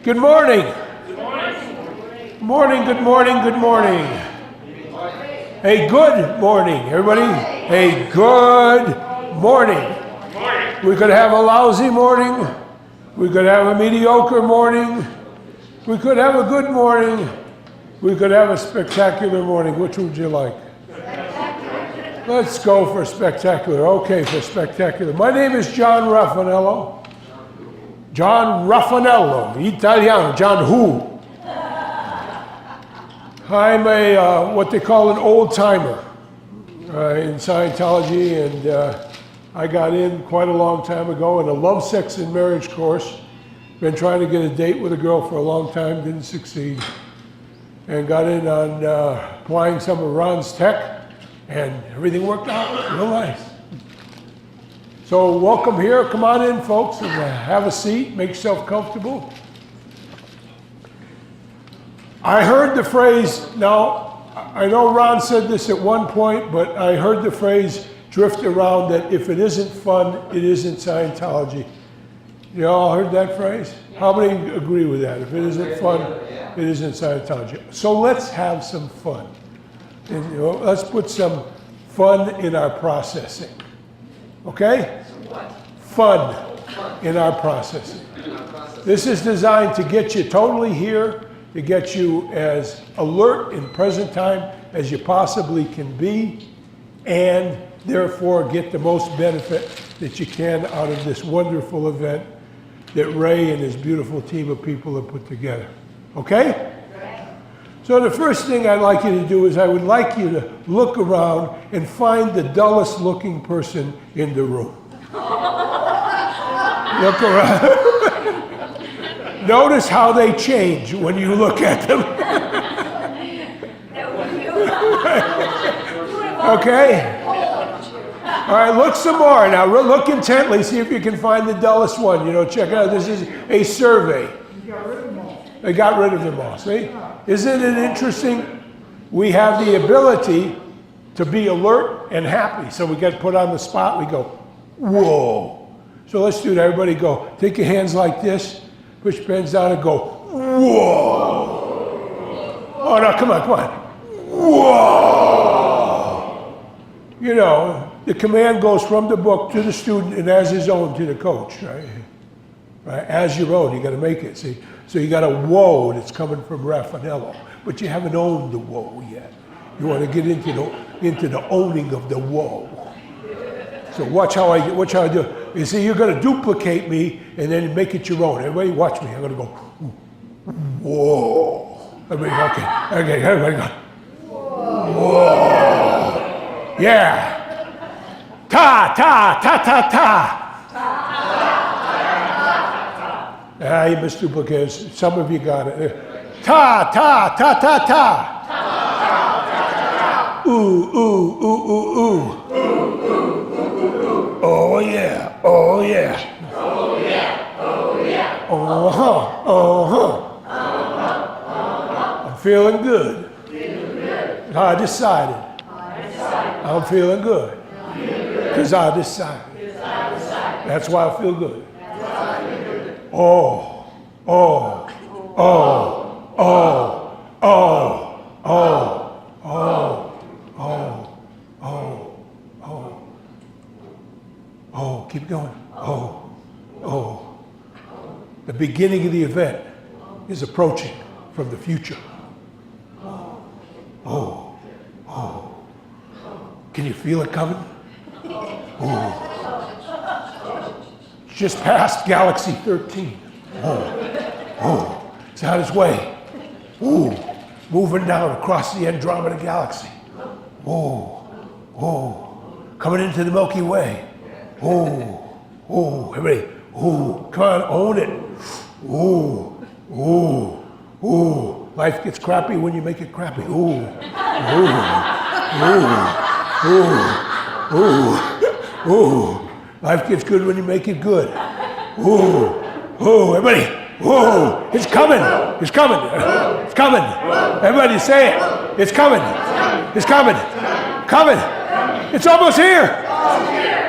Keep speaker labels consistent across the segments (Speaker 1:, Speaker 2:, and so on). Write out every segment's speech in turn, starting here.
Speaker 1: Good morning. Good morning, good morning, good morning. A good morning, everybody. A good morning. We could have a lousy morning. We could have a mediocre morning. We could have a good morning. We could have a spectacular morning. Which would you like? Let's go for spectacular. Okay, for spectacular. My name is John Raffanello. John Raffanello, Italiano. John who? I'm a what they call an old-timer in Scientology, and I got in quite a long time ago in a love, sex, and marriage course. Been trying to get a date with a girl for a long time, didn't succeed. And got in on applying some of Ron's tech, and everything worked out real nice. So welcome here. Come on in, folks, and have a seat. Make yourself comfortable. I heard the phrase, now, I know Ron said this at one point, but I heard the phrase drift around that if it isn't fun, it isn't Scientology. You all heard that phrase? How many agree with that? If it isn't fun, it isn't Scientology. So let's have some fun. And, you know, let's put some fun in our processing. Okay? Fun in our processing. This is designed to get you totally here, to get you as alert in present time as you possibly can be, and therefore get the most benefit that you can out of this wonderful event that Ray and his beautiful team of people have put together. Okay? So the first thing I'd like you to do is I would like you to look around and find the dullest looking person in the room. Look around. Notice how they change when you look at them. Okay? All right, look some more. Now look intently, see if you can find the dullest one. You know, check it out. This is a survey. They got rid of them all, see? Isn't it interesting? We have the ability to be alert and happy. So we get put on the spot, we go, whoa. So let's do it, everybody go. Take your hands like this, push your pens down and go, whoa. Oh no, come on. Whoa. You know, the command goes from the book to the student and as his own to the coach, right? As your own, you gotta make it, see? So you got a whoa that's coming from Raffanello, but you haven't owned the whoa yet. You want to get into the owning of the whoa. So watch how I do. You see, you're going to duplicate me and then make it your own. Everybody watch me. I'm going to go, whoa. Everybody, okay, everybody go, whoa. Yeah. Ta. You missed duplicates. Some of you got it. Ta. Ooh. Oh yeah. I'm feeling good. I decided. I'm feeling good. Because I decided. That's why I feel good. Oh. Keep going. Oh. The beginning of the event is approaching from the future. Oh. Can you feel it coming? Oh. Just past Galaxy 13. Oh. It's on its way. Ooh. Moving down across the Andromeda Galaxy. Oh. Coming into the Milky Way. Oh, everybody. Oh, come on, own it. Oh. Life gets crappy when you make it crappy. Oh. Life gets good when you make it good. Everybody. It's coming. Everybody say it. It's coming. It's almost here.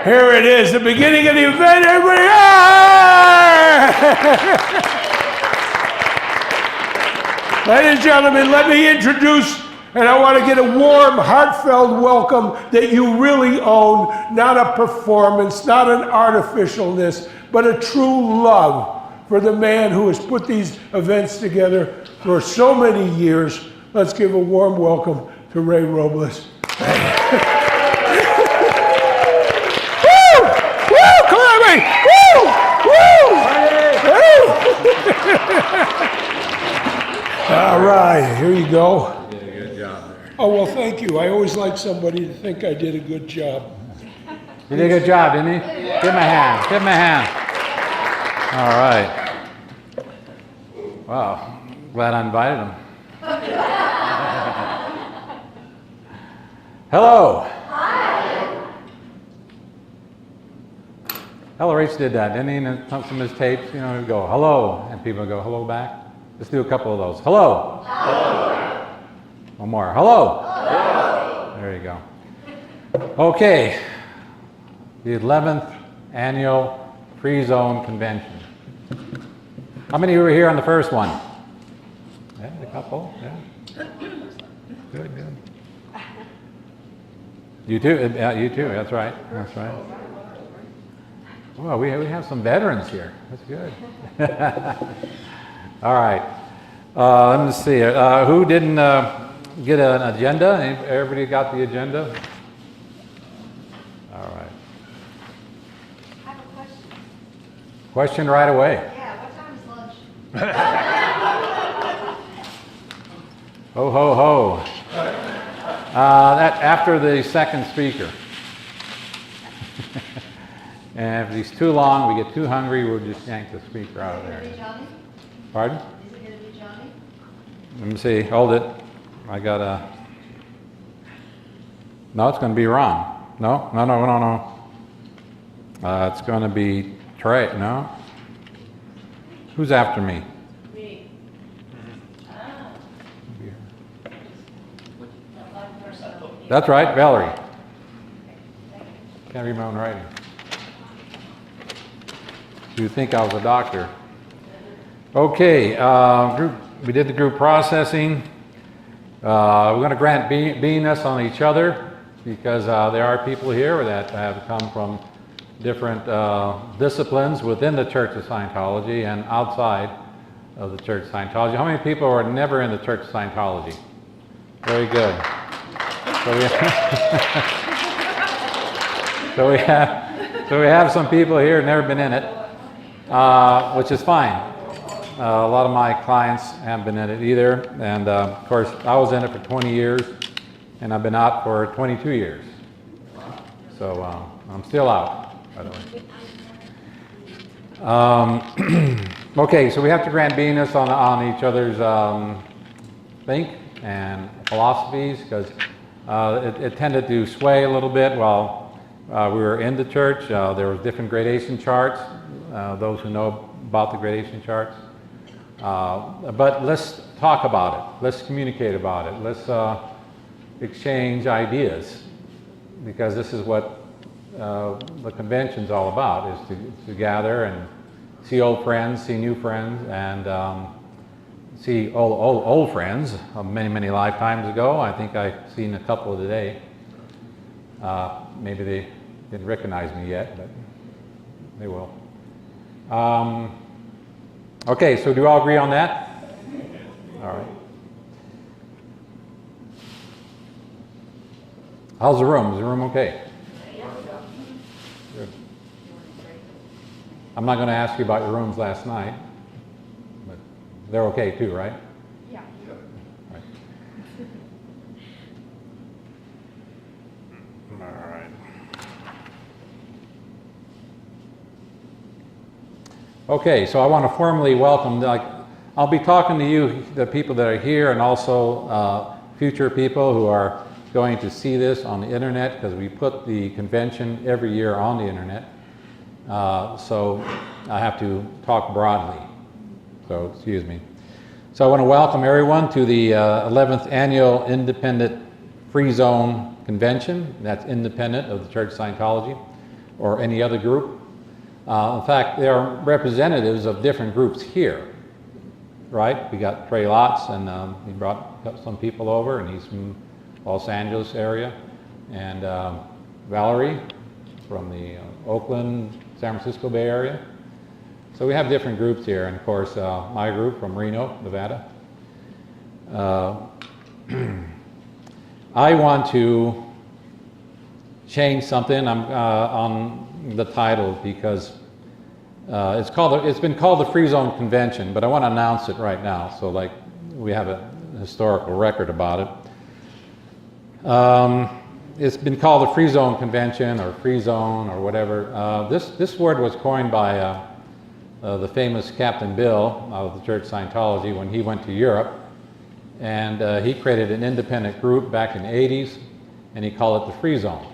Speaker 1: Here it is, the beginning of the event, everybody. Ladies and gentlemen, let me introduce, and I want to get a warm, heartfelt welcome that you really own, not a performance, not an artificialness, but a true love for the man who has put these events together for so many years. Let's give a warm welcome to Ray Robles. Woo! Woo! Come on, Ray! Woo! Woo! All right, here you go.
Speaker 2: You did a good job there.
Speaker 1: Oh, well, thank you. I always like somebody to think I did a good job.
Speaker 2: You did a good job, didn't he? Yeah. Give him a hand. Give him a hand. All right. Wow. Glad I invited him. Hello. Hi. Ella Rach did that, didn't he? And some of his tapes, you know, he'd go, hello, and people would go, hello back. Let's do a couple of those. Hello. Hello. One more. Hello. Hello. There you go. Okay. The 11th annual FreeZone convention. How many were here on the first one? Yeah, a couple. Yeah. Good, good. You too. You too. That's right. That's right. Well, we have some veterans here. That's good. All right. Let me see. Who didn't get an agenda? Everybody got the agenda? All right.
Speaker 3: I have a question.
Speaker 2: Question right away.
Speaker 3: Yeah, what time is lunch?
Speaker 2: Ho, ho, ho. That after the second speaker. And if he's too long, we get too hungry, we'll just yank the speaker out of there.
Speaker 3: Is it going to be Johnny?
Speaker 2: Pardon?
Speaker 3: Is it going to be Johnny?
Speaker 2: Let me see. Hold it. I got a... No, it's going to be Ron. No. It's going to be Trey. No? Who's after me?
Speaker 3: Me.
Speaker 2: That's right, Valerie. Can't read my own writing. You think I was a doctor. Okay, we did the group processing. We're going to grant beingness on each other because there are people here that have come from different disciplines within the Church of Scientology and outside of the Church of Scientology. How many people are never in the Church of Scientology? Very good. So we have some people here who've never been in it, which is fine. A lot of my clients haven't been in it either, and of course I was in it for 20 years, and I've been out for 22 years. So I'm still out, by the way. Okay, so we have to grant beingness on each other's think and philosophies, because it tended to sway a little bit while we were in the church. There was different gradation charts, those who know about the gradation charts. But let's talk about it. Let's communicate about it. Let's exchange ideas, because this is what the convention's all about, is to gather and see old friends, see new friends, and see old friends of many, many lifetimes ago. I think I've seen a couple today. Maybe they didn't recognize me yet, but they will. Okay, so do you all agree on that? All right. How's the room? Is the room okay? Good. I'm not going to ask you about your rooms last night, but they're okay too, right?
Speaker 3: Yeah.
Speaker 2: Right. All right. Okay, so I want to formally welcome, I'll be talking to you, the people that are here, and also future people who are going to see this on the internet, because we put the convention every year on the internet. So I have to talk broadly, so excuse me. So I want to welcome everyone to the 11th Annual Independent FreeZone Convention. That's independent of the Church of Scientology or any other group. In fact, there are representatives of different groups here. right? We got Trey Lots, and he got some people over, and he's from Los Angeles area, and Valerie from the Oakland, San Francisco Bay Area. So we have different groups here, and of course my group from Reno, Nevada. I want to change something on the title because it's been called the FreeZone Convention, but I want to announce it right now, so like we have a historical record about it. It's been called the FreeZone Convention or FreeZone or whatever. This word was coined by the famous Captain Bill of the Church of Scientology when he went to Europe, and he created an independent group back in the 80s, and he called it the FreeZone.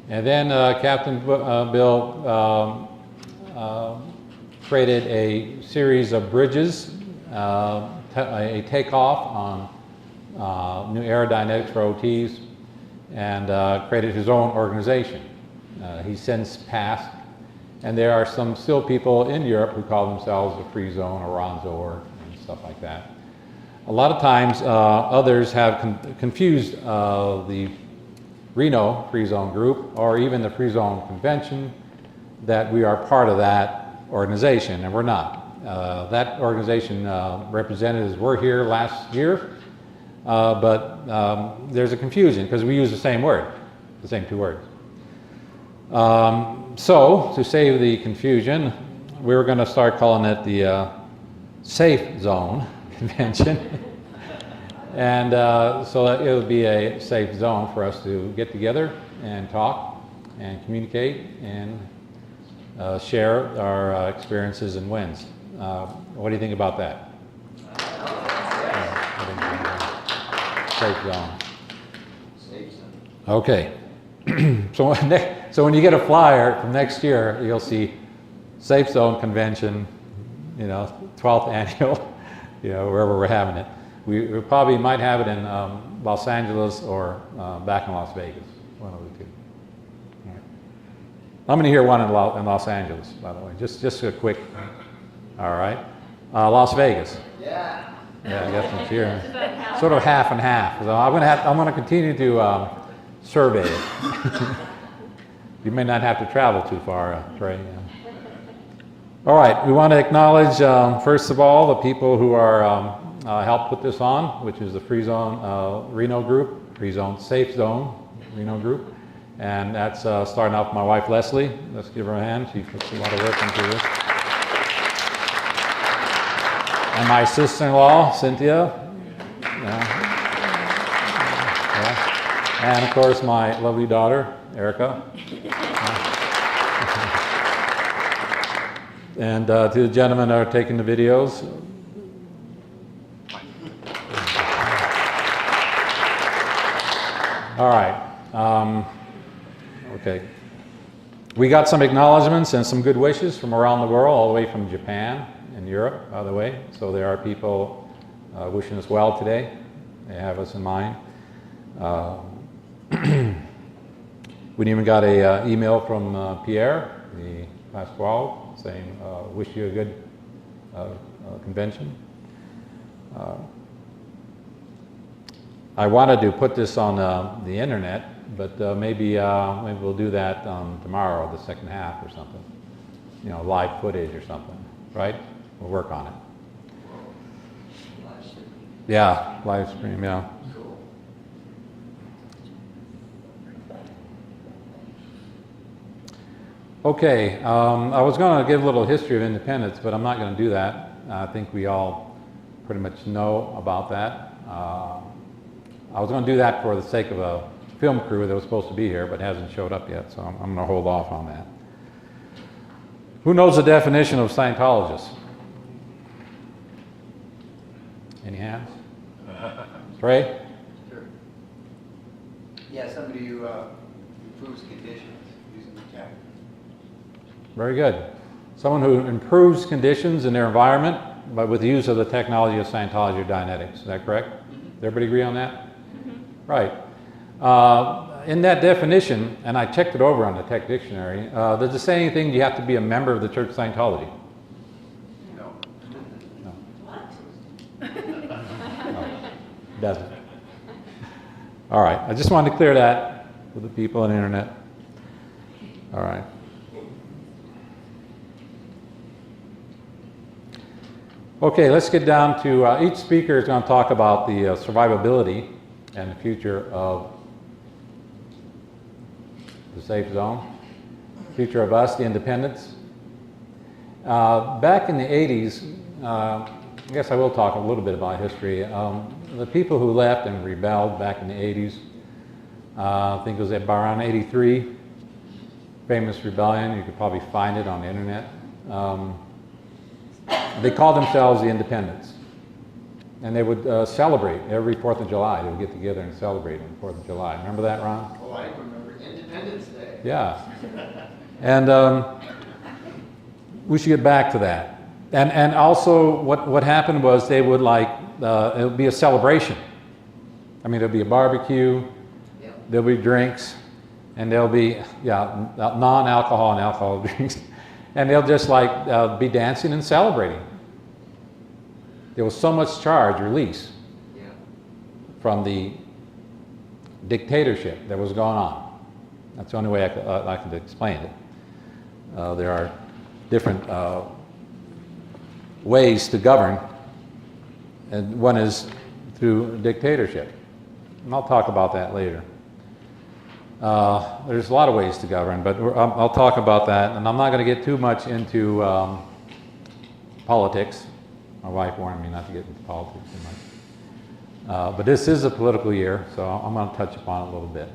Speaker 2: And then Captain Bill created a series of bridges, a takeoff on New Era Dynetics for OTs, and created his own organization. He's since passed, and there are some still people in Europe who call themselves the FreeZone or Ronzor and stuff like that. A lot of times others have confused the Reno FreeZone group or even the FreeZone Convention that we are part of that organization, and we're not. That organization representatives were here last year, but there's a confusion because we use the same word, the same two words. So, to save the confusion, we were going to start calling it the Safe Zone Convention. And so that it would be a safe zone for us to get together and talk and communicate and share our experiences and wins. What do you think about that? Safe zone.
Speaker 4: Safe zone.
Speaker 2: Okay. So when you get a flyer from next year, you'll see Safe Zone Convention, 12th annual, wherever we're having it. We probably might have it in Los Angeles or back in Las Vegas, one of the two. All right. I'm going to hear one in Los Angeles, by the way. Just a quick. All right, Las Vegas.
Speaker 4: Yeah.
Speaker 2: Yeah, I got some cheering. Sort of half and half. So I'm going to continue to survey it. You may not have to travel too far, Trey. All right, we want to acknowledge first of all the people who are helped put this on, which is the FreeZone Reno group, FreeZone Safe Zone Reno group, and that's starting off with my wife Leslie. Let's give her a hand. She puts a lot of work into this. And my sister-in-law Cynthia, and of course my lovely daughter Erica, and to the gentlemen that are taking the videos. All right. Okay. We got some acknowledgments and some good wishes from around the world, all the way from Japan and Europe, by the way. So there are people wishing us well today. They have us in mind. We even got a email from Pierre, the class 12, saying, wish you a good convention. I wanted to put this on the internet, but maybe we'll do that tomorrow, the second half or something. Live footage or something, right? We'll work on it. Yeah, live stream, yeah. Okay, I was going to give a little history of independence, but I'm not going to do that. I think we all pretty much know about that. I was going to do that for the sake of a film crew that was supposed to be here, but hasn't showed up yet, so I'm going to hold off on that. Who knows the definition of Scientologist? Any hands? Trey?
Speaker 4: Sure. Yeah, somebody who improves conditions using the tech.
Speaker 2: Very good. Someone who improves conditions in their environment, but with the use of the technology of Scientology or Dynetics. Is that correct? Does everybody agree on that? Right. In that definition, and I checked it over on the Tech Dictionary, does it say anything you have to be a member of the Church of Scientology?
Speaker 4: No.
Speaker 2: No. Doesn't. All right, I just wanted to clear that for the people on the internet. All right. Okay, let's get down to, each speaker is going to talk about the survivability and the future of the safe zone, future of us, the independents. Back in the 80s, I guess I will talk a little bit about history. The people who left and rebelled back in the 80s, I think it was around 83, famous rebellion, you could probably find it on the internet. They called themselves the Independents, and they would celebrate every 4th of July. They would get together and celebrate on the 4th of July. Remember that, Ron?
Speaker 4: Oh, I remember Independence Day.
Speaker 2: Yeah. And we should get back to that. And also what happened was they would it would be a celebration. I mean, there'll be a barbecue, there'll be drinks, and there'll be, non-alcohol and alcohol drinks. And they'll just be dancing and celebrating. There was so much charge released from the dictatorship that was going on. That's the only way I can explain it. There are different ways to govern, and one is through dictatorship. And I'll talk about that later. There's a lot of ways to govern, but I'll talk about that, and I'm not going to get too much into politics. My wife warned me not to get into politics too much. But this is a political year, so I'm going to touch upon it a little bit.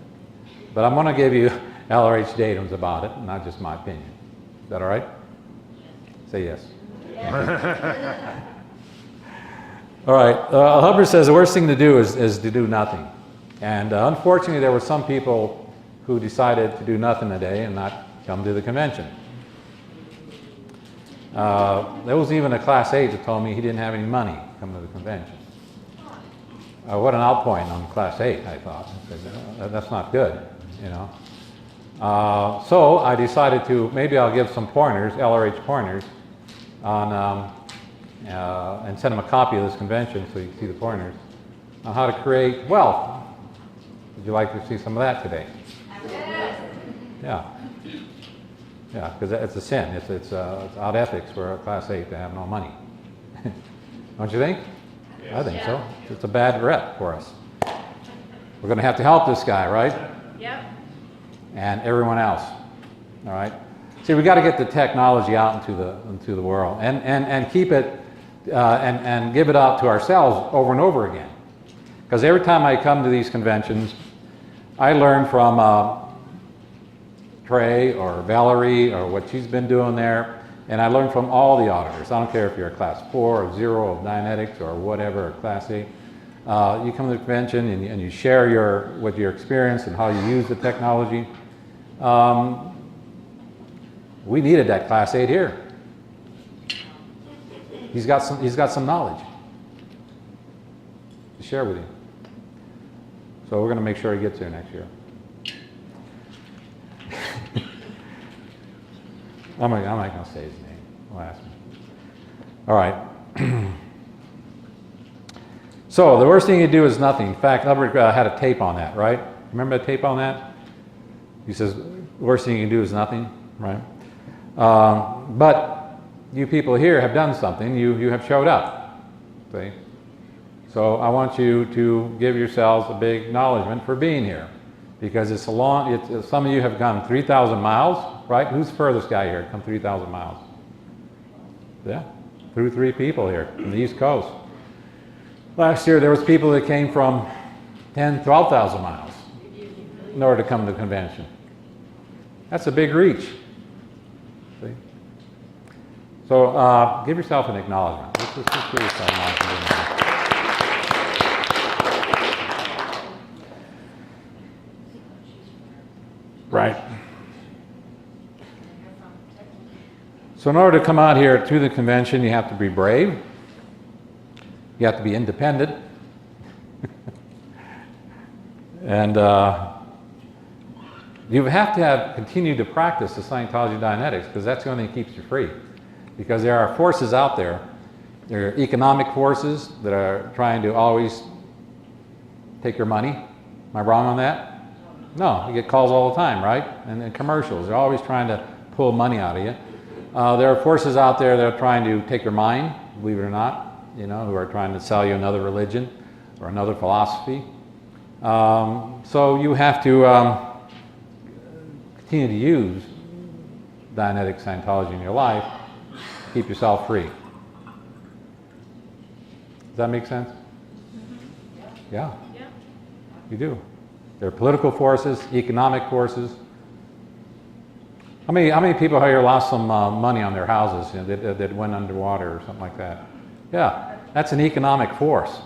Speaker 2: But I'm going to give you LRH datums about it, not just my opinion. Is that all right? Say yes. All right. Hubbard says the worst thing to do is to do nothing. And unfortunately, there were some people who decided to do nothing today and not come to the convention. There was even a Class 8 that told me he didn't have any money to come to the convention. What an outpoint on Class 8, I thought. That's not good, you know. So I decided maybe I'll give some pointers, LRH pointers, on, and send them a copy of this convention so you can see the pointers, on how to create wealth. Would you like to see some of that today? Yeah. Yeah, because it's a sin. It's out ethics for a Class 8 to have no money. Don't you think? I think so. It's a bad rep for us. We're going to have to help this guy, right?
Speaker 3: Yep.
Speaker 2: And everyone else. All right. See, we got to get the technology out into the world and keep it and give it out to ourselves over and over again. Because every time I come to these conventions, I learn from Trey or Valerie or what she's been doing there, and I learn from all the auditors. I don't care if you're a Class 4 or 0 of Dianetics or whatever, or Class 8. You come to the convention and you share your experience and how you use the technology. We needed that Class 8 here. He's got some knowledge to share with you. So we're going to make sure he gets here next year. I'm not going to say his name. He'll ask me. All right. So the worst thing you do is nothing. In fact, Albert had a tape on that, right? Remember the tape on that? He says, the worst thing you can do is nothing, right? But you people here have done something. You have showed up. See? So I want you to give yourselves a big acknowledgement for being here, because it's a long. Some of you have gone 3,000 miles, right? Who's the furthest guy here? Come 3,000 miles. Yeah, 3 people here from the East Coast. Last year there was people that came from 10, 12,000 miles in order to come to the convention. That's a big reach. See? So give yourself an acknowledgement. Let's give yourself an acknowledgement. Right. So in order to come out here to the convention, you have to be brave. You have to be independent. And you have to continue to practice the Scientology Dianetics, because that's the only thing that keeps you free. Because there are forces out there. There are economic forces that are trying to always take your money. Am I wrong on that? No, you get calls all the time, right? And then commercials, they're always trying to pull money out of you. There are forces out there that are trying to take your mind, believe it or not, who are trying to sell you another religion or another philosophy. So you have to continue to use Dianetic Scientology in your life to keep yourself free. Does that make sense? Yeah, you do. There are political forces, economic forces. How many people here lost some money on their houses that went underwater or something like that? Yeah, that's an economic force,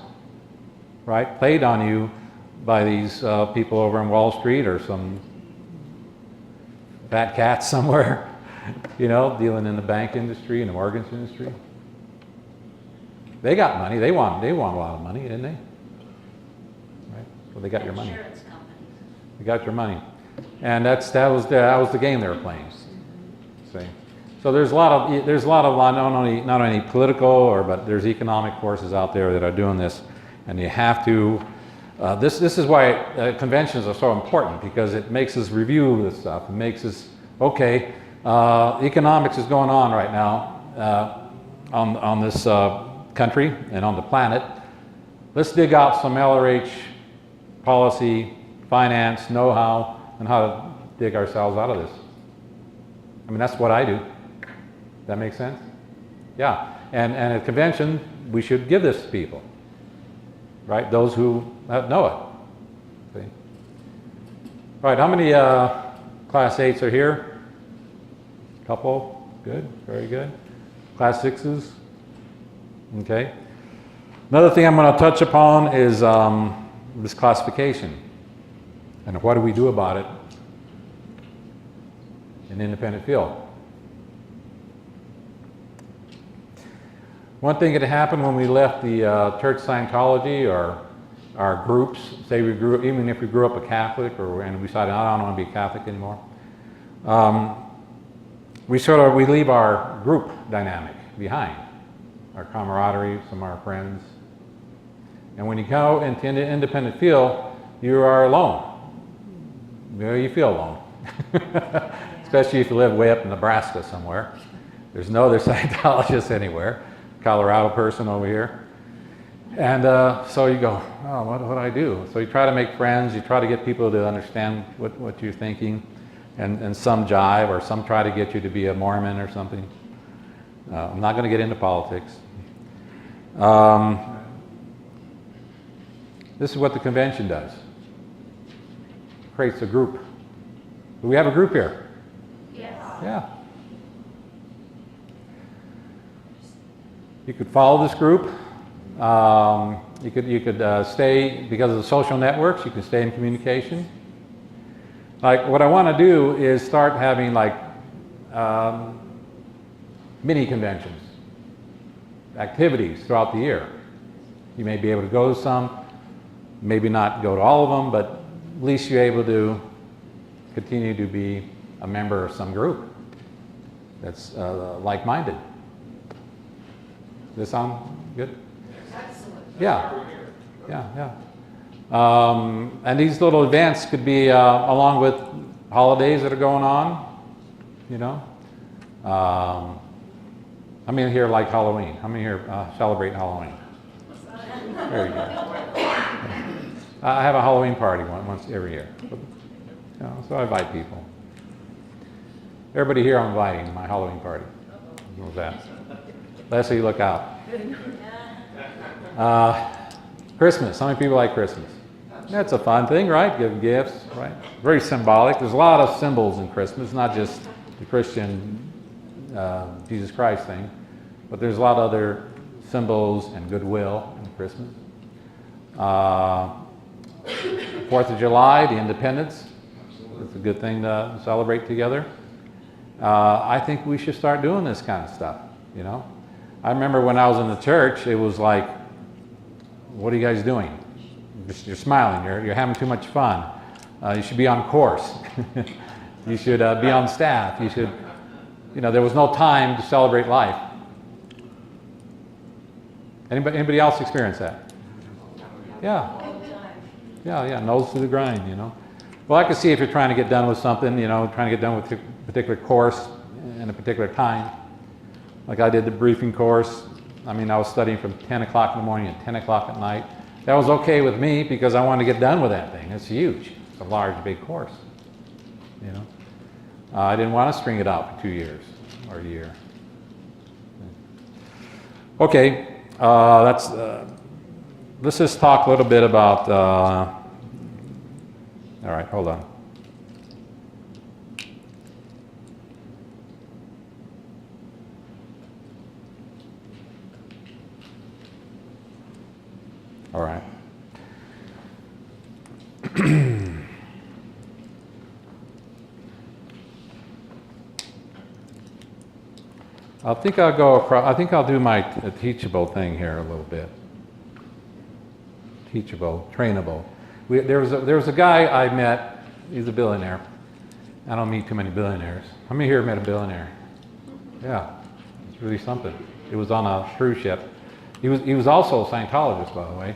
Speaker 2: right? Played on you by these people over on Wall Street or some fat cats somewhere, dealing in the bank industry and the mortgage industry. They got money. They want a lot of money, didn't they? Right. Well, they got your money.
Speaker 3: Insurance companies.
Speaker 2: They got your money, and that was the game they were playing. See, so there's a lot of not only political but there's economic forces out there that are doing this, and you have to. This is why conventions are so important, because it makes us review this stuff. It makes us okay. Economics is going on right now on this country and on the planet. Let's dig out some LRH policy, finance, know-how, and how to dig ourselves out of this. I mean, that's what I do. That makes sense? Yeah. And at convention, we should give this to people, right? Those who know it. See? All right, how many Class 8s are here? Couple? Good, very good. Class 6s? Okay. Another thing I'm going to touch upon is this classification. And what do we do about it in the independent field? One thing that happened when we left the Church Scientology or our groups, say even if we grew up a Catholic and we decided, I don't want to be a Catholic anymore, we leave our group dynamic behind, our camaraderie, some of our friends. And when you go into the independent field, you are alone. You feel alone. Especially if you live way up in Nebraska somewhere. There's no other Scientologists anywhere. Colorado person over here. And so you go, oh, what do I do? So you try to make friends, you try to get people to understand what you're thinking, and some jive, or some try to get you to be a Mormon or something. I'm not going to get into politics. This is what the convention does. Creates a group. Do we have a group here?
Speaker 3: Yes.
Speaker 2: Yeah. You could follow this group. You could stay, because of the social networks, you can stay in communication. Like, what I want to do is start having mini conventions, activities throughout the year. You may be able to go to some, maybe not go to all of them, but at least you're able to continue to be a member of some group that's like-minded. Does this sound good?
Speaker 3: Excellent.
Speaker 2: Yeah. And these little events could be along with holidays that are going on, How many here like Halloween? How many here celebrate Halloween? Very good. I have a Halloween party once every year. So I invite people. Everybody here I'm inviting to my Halloween party. What was that? Leslie, look out. Christmas. How many people like Christmas? That's a fun thing, right? Give gifts, right? Very symbolic. There's a lot of symbols in Christmas, not just the Christian Jesus Christ thing, but there's a lot of other symbols and goodwill in Christmas. 4th of July, the Independence. It's a good thing to celebrate together. I think we should start doing this kind of stuff, I remember when I was in the church, it was like, what are you guys doing? You're smiling, you're having too much fun. You should be on course. You should be on staff. You should, there was no time to celebrate life. Anybody else experience that? Yeah. Yeah, nose to the grind, you know. Well, I can see if you're trying to get done with something, you know, trying to get done with a particular course in a particular time. Like I did the briefing course. I mean, I was studying from 10 o'clock in the morning and 10 o'clock at night. That was okay with me because I wanted to get done with that thing. It's huge. It's a large, big course, you know. I didn't want to string it out for 2 years or a year. Okay, let's just talk a little bit about, all right, hold on. All right. I think I'll go across, I think I'll do my teachable thing here a little bit. Teachable, trainable. There was a guy I met, he's a billionaire. I don't meet too many billionaires. How many here met a billionaire? Yeah, it's really something. It was on a cruise ship. He was also a Scientologist, by the way,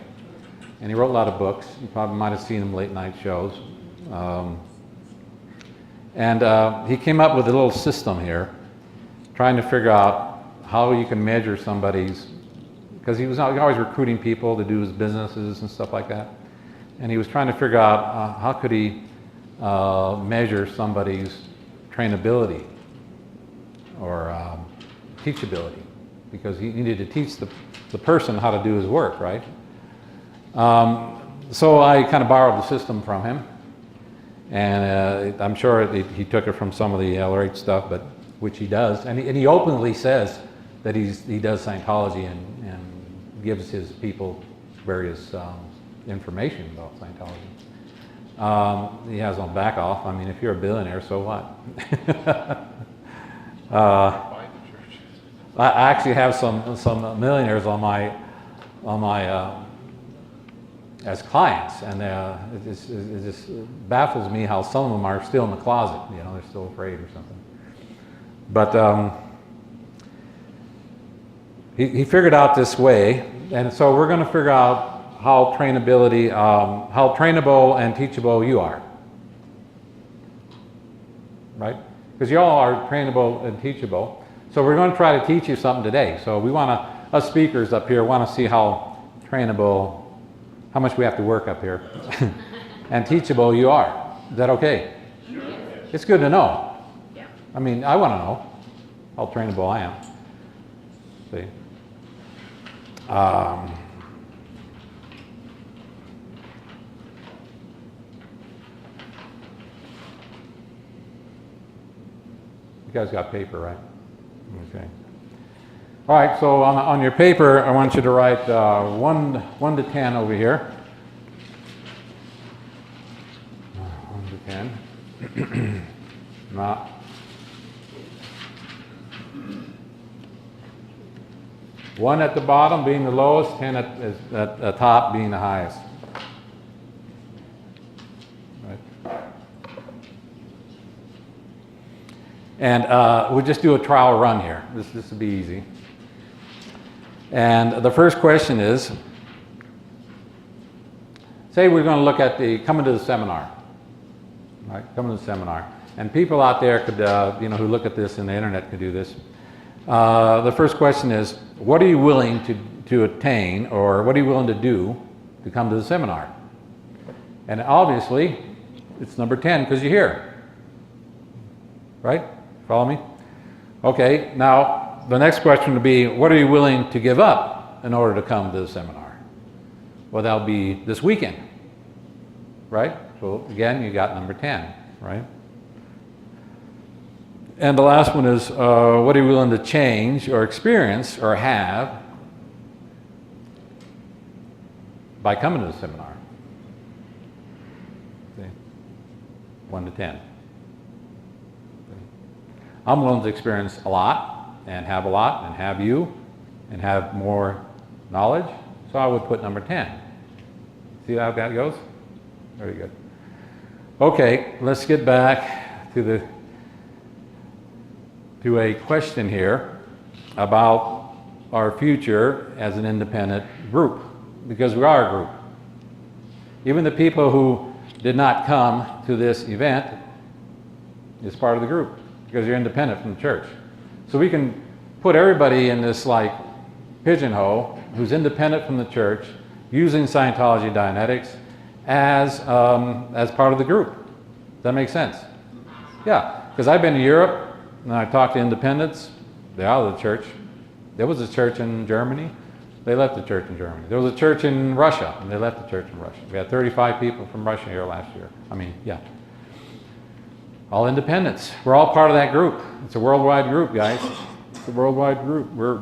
Speaker 2: and he wrote a lot of books. You probably might have seen him late night shows. He came up with a little system here, trying to figure out how you can measure somebody's, because he was always recruiting people to do his businesses and stuff like that, and he was trying to figure out how could he measure somebody's trainability or teachability, because he needed to teach the person how to do his work, right? So I kind of borrowed the system from him, and I'm sure he took it from some of the LRH stuff, but which he does, and he openly says that he does Scientology and gives his people various information about Scientology. He has no back off. I mean, if you're a billionaire, so what? I actually have some millionaires on my as clients, and it just baffles me how some of them are still in the closet. You know, they're still afraid or something. But he figured out this way, and so we're going to figure out how how trainable and teachable you are, right? Because you all are trainable and teachable. So we're going to try to teach you something today. So we want to, us speakers up here, want to see how trainable, how much we have to work up here, and teachable you are. Is that okay?
Speaker 3: Sure.
Speaker 2: It's good to know.
Speaker 3: Yeah.
Speaker 2: I mean, I want to know how trainable I am. See? You guys got paper, right? Okay. All right, so on your paper, I want you to write 1 to 10 over here. 1 to 10. Now, one at the bottom being the lowest, 10 at the top being the highest. Right. And we'll just do a trial run here. This will be easy. And the first question is, say we're going to look at coming to the seminar. Right, coming to the seminar. And people out there could, who look at this in the internet could do this. The first question is, what are you willing to attain, or what are you willing to do to come to the seminar? And obviously, it's number 10 because you're here. Right? Follow me? Okay, now the next question would be, what are you willing to give up in order to come to the seminar? Well, that'll be this weekend. Right? So again, you got number 10, right? And the last one is, what are you willing to change or experience or have by coming to the seminar? See? 1 to 10. I'm willing to experience a lot and have you and have more knowledge, so I would put number 10. See how that goes? Very good. Okay, let's get back to a question here about our future as an independent group, because we are a group. Even the people who did not come to this event is part of the group because you're independent from the church. So we can put everybody in this like pigeonhole who's independent from the church using Scientology Dianetics as part of the group. Does that make sense? Yeah, because I've been to Europe and I talked to independents. They're out of the church. There was a church in Germany. They left the church in Germany. There was a church in Russia, and they left the church in Russia. We had 35 people from Russia here last year. I mean, yeah. All independents. We're all part of that group. It's a worldwide group, guys. It's a worldwide group. We're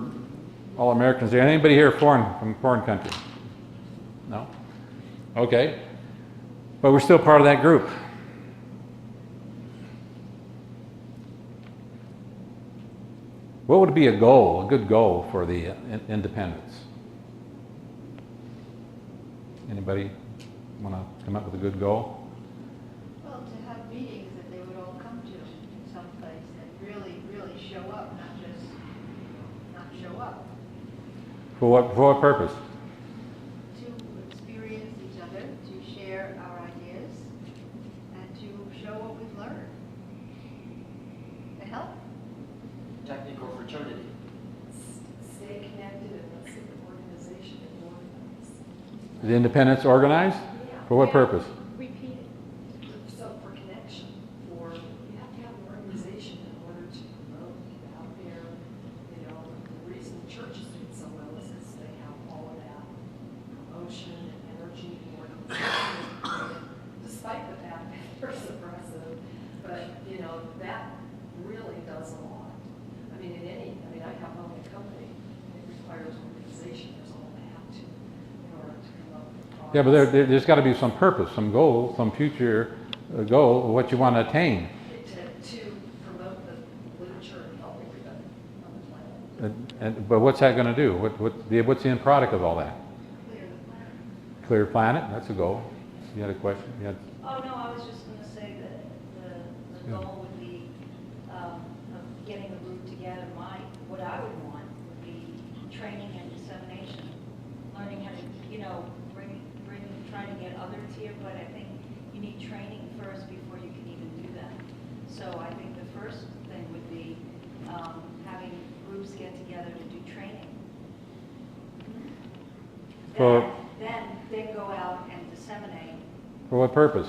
Speaker 2: all Americans here. Anybody here from a foreign country? No? Okay. But we're still part of that group. What would be a goal, a good goal for the independents? Anybody want to come up with a good goal?
Speaker 3: Well, to have meetings that they would all come to someplace and really, really show up, not just not show up.
Speaker 2: For what purpose?
Speaker 3: To experience each other, to share our ideas, and to show what we've learned. To help.
Speaker 4: Technical fraternity.
Speaker 5: Stay connected and let's see the organization and organize.
Speaker 2: The independents organized? For what purpose?
Speaker 5: Repeat it. So for connection, you have to have an organization in order to promote out there. You know, the reason the church is doing so well is because they have all of that promotion and energy and organization. Despite the fact that they're suppressive, but you know, that really does a lot. I mean, I have my own company, it requires organization, there's all that to, in order to come up with products.
Speaker 2: Yeah, but there's got to be some purpose, some goal, some future goal of what you want to attain.
Speaker 5: To promote the literature and help everybody on the planet.
Speaker 2: But what's that going to do? What's the end product of all that?
Speaker 3: Clear the planet.
Speaker 2: Clear planet? That's a goal. You had a question? You had,
Speaker 6: Oh, no, I was just gonna say that the
Speaker 2: Yeah.
Speaker 6: goal would be, of getting a group together. What I would want would be training and dissemination, learning how to, trying to get others here, but I think you need training first before you can even do that. So I think the first thing would be, having groups get together to do training.
Speaker 2: For-
Speaker 6: Then go out and disseminate.
Speaker 2: for what purpose?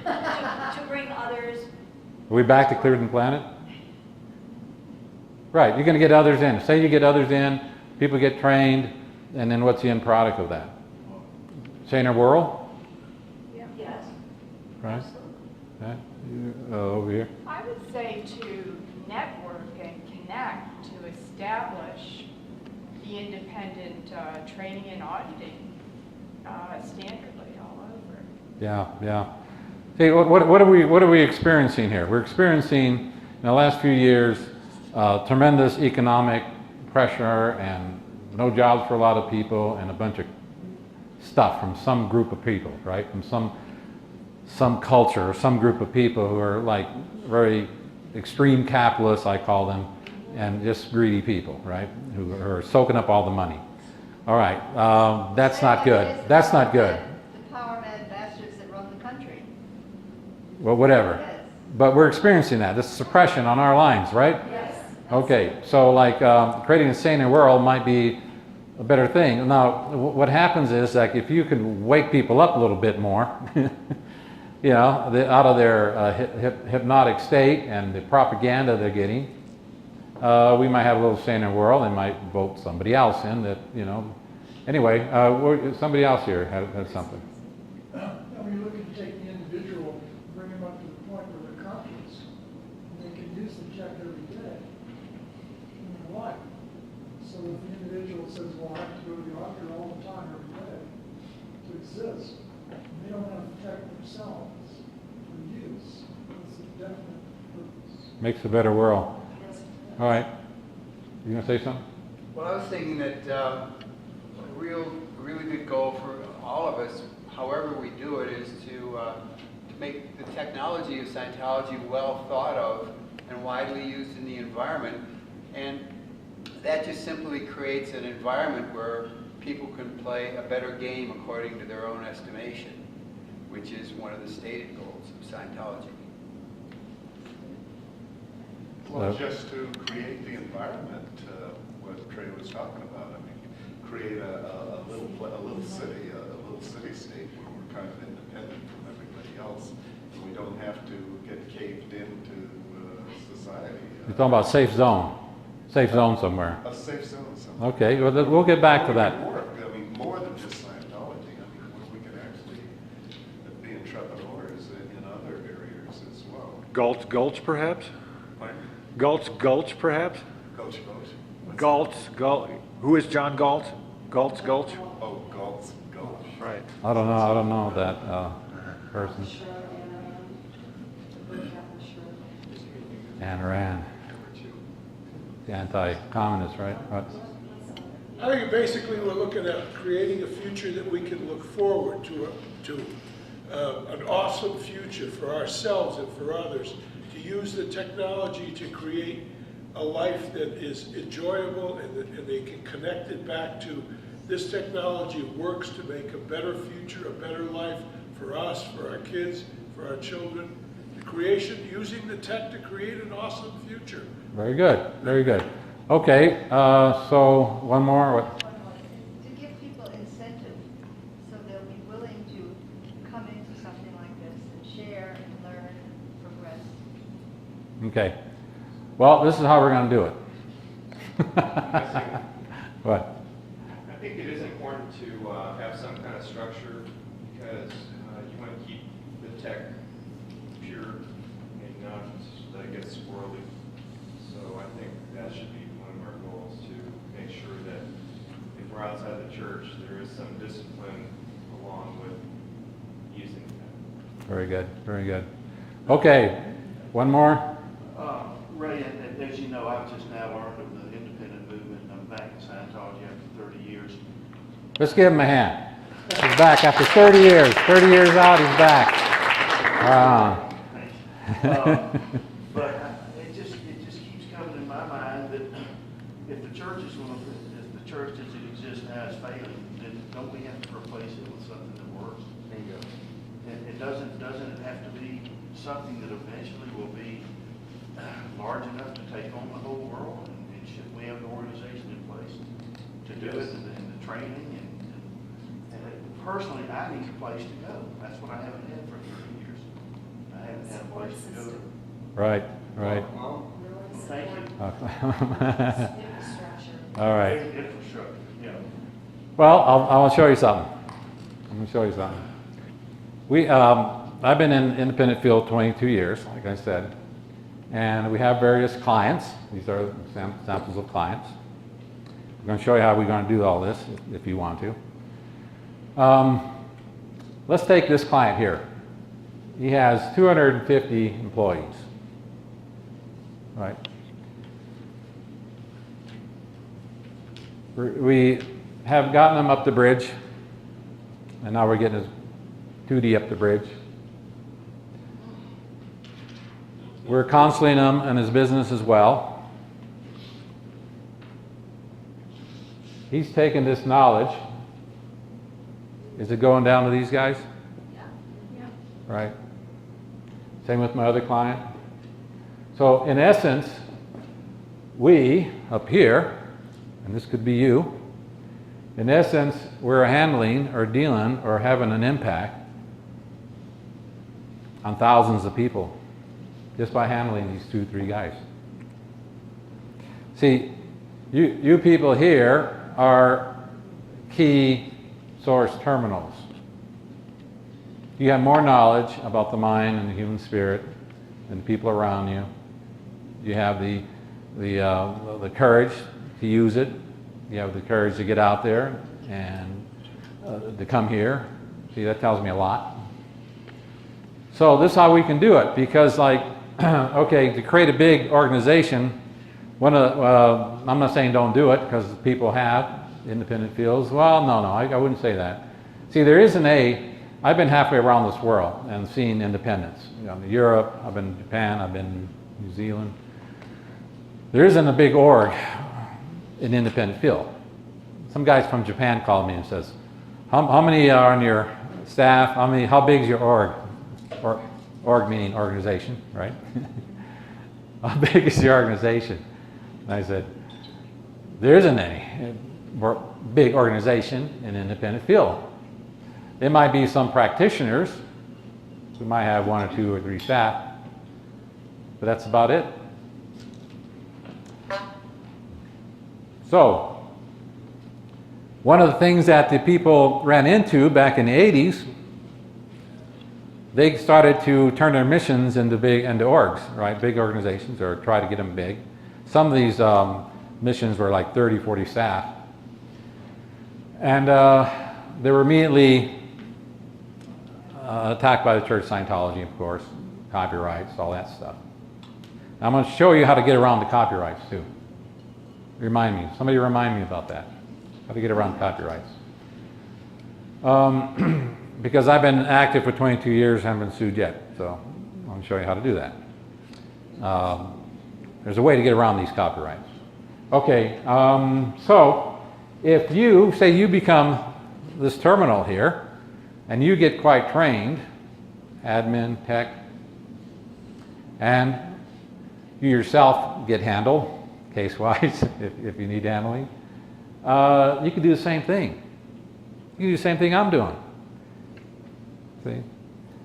Speaker 6: To bring others.
Speaker 2: Are we back to clear the planet? Right, you're going to get others in. Say you get others in, people get trained, and then what's the end product of that? Saner world?
Speaker 6: Yes.
Speaker 2: Right? That, over here.
Speaker 7: I would say to network and connect, to establish the independent training and auditing standardly all over.
Speaker 2: Yeah. See, what are we experiencing here? We're experiencing in the last few years tremendous economic pressure and no jobs for a lot of people and a bunch of stuff from some group of people, right? From some culture or some group of people who are like very extreme capitalists, I call them, and just greedy people, right? Who are soaking up all the money. All right, that's not good. That's not good.
Speaker 3: The power mad bastards that run the country.
Speaker 2: Well, whatever.
Speaker 3: Yes.
Speaker 2: But we're experiencing that. This suppression on our lines, right?
Speaker 3: Yes.
Speaker 2: Okay, so like creating a saner world might be a better thing. Now, what happens is like if you can wake people up a little bit more, out of their hypnotic state and the propaganda they're getting, we might have a little saner world and might vote somebody else in that, Anyway, somebody else here had something.
Speaker 8: We're looking to take the individual, bring them up to the point where they're conscious, and they can use the check every day in their life. So if the individual says, well, I have to go to the auditor all the time, every day, to exist, and they don't have to check themselves for use, it's a definite purpose.
Speaker 2: Makes a better world. All right. You gonna say something?
Speaker 4: Well, I was thinking that a really good goal for all of us, however we do it, is to make the technology of Scientology well thought of and widely used in the environment. And that just simply creates an environment where people can play a better game according to their own estimation, which is one of the stated goals of Scientology.
Speaker 9: Well, just to create the environment, what Trey was talking about. I mean, create a little city-state where we're kind of independent from everybody else, and we don't have to get caved into society.
Speaker 2: You're talking about safe zone somewhere.
Speaker 9: A safe zone somewhere.
Speaker 2: Okay, well, we'll get back to that.
Speaker 9: Work. I mean, more than just Scientology. I mean, where we can actually be entrepreneurs in other areas as well.
Speaker 10: Gulch, perhaps?
Speaker 9: Pardon?
Speaker 10: Gulch, perhaps?
Speaker 9: Gulch.
Speaker 10: Gulch. Who is John Gulch? Gulch.
Speaker 9: Oh, Gulch.
Speaker 10: Right.
Speaker 2: I don't know that person. Ayn Rand. The anti-communist, right? What?
Speaker 1: I think basically we're looking at creating a future that we can look forward to, an awesome future for ourselves and for others, to use the technology to create a life that is enjoyable and they can connect it back to this technology works to make a better future, a better life for us, for our kids, for our children. The creation, using the tech to create an awesome future.
Speaker 2: Very good, very good. Okay, so one more. What?
Speaker 3: To give people incentive, so they'll be willing to come into something like this and share and learn and progress.
Speaker 2: Okay. Well, this is how we're going to do it. What?
Speaker 11: I think it is important to have some kind of structure because you want to keep the tech pure and not let it get squirrely. So I think that should be one of our goals, to make sure that if we're outside the church, there is some discipline along with using that.
Speaker 2: Very good, very good. Okay, one more.
Speaker 12: Ray, as you know, I've just now learned of the independent movement. I'm back in Scientology after 30 years.
Speaker 2: Let's give him a hand. He's back after 30 years. 30 years out, he's back.
Speaker 12: But it just keeps coming in my mind that if the church as it exists now is failing, then don't we have to replace it with something that works?
Speaker 4: Bingo.
Speaker 12: And it doesn't it have to be something that eventually will be large enough to take on the whole world? And should we have an organization in place to do it, and the training? And personally, I need a place to go. That's what I haven't had for 30 years. I haven't had a place to go.
Speaker 2: Right, right.
Speaker 12: Thank you.
Speaker 5: Infrastructure.
Speaker 2: All right.
Speaker 12: Infrastructure, yeah.
Speaker 2: Well, I'll show you something. I'm going to show you something. I've been in independent field 22 years, like I said, and we have various clients. These are samples of clients. I'm going to show you how we're going to do all this, if you want to. Let's take this client here. He has 250 employees, right? We have gotten him up the bridge, and now we're getting his 2D up the bridge. We're counseling him in his business as well. He's taken this knowledge. Is it going down to these guys?
Speaker 5: Yeah.
Speaker 2: Right. Same with my other client. So in essence, we up here, and this could be you, in essence, we're handling or dealing or having an impact on thousands of people just by handling these 2-3 guys. See, you people here are key source terminals. You have more knowledge about the mind and the human spirit than the people around you. You have the courage to use it. You have the courage to get out there and to come here. See, that tells me a lot. So this is how we can do it, because okay, to create a big organization, I'm not saying don't do it, because people have independent fields. Well, no, I wouldn't say that. See, I've been halfway around this world and seen independence. Europe, I've been in Japan, I've been in New Zealand. There isn't a big org in independent field. some guys from Japan called me and says, how many are on your staff? How big is your org? Org meaning organization, right? How big is your organization? And I said, there isn't any. We're a big organization in independent field. There might be some practitioners. We might have 1 or 2 or 3 staff, but that's about it. So, one of the things that the people ran into back in the 80s, they started to turn their missions into orgs, right? Big organizations, or try to get them big. Some of these missions were like 30, 40 staff. And they were immediately attacked by the Church of Scientology, of course, copyrights, all that stuff. Now I'm going to show you how to get around the copyrights too. Remind me, somebody remind me about that. How to get around copyrights. Because I've been active for 22 years, haven't been sued yet, so I'm going to show you how to do that. There's a way to get around these copyrights. Okay, so if you, say you become this terminal here, and you get quite trained, admin, tech, and you yourself get handled, case-wise, if you need handling, you can do the same thing. You can do the same thing I'm doing. See?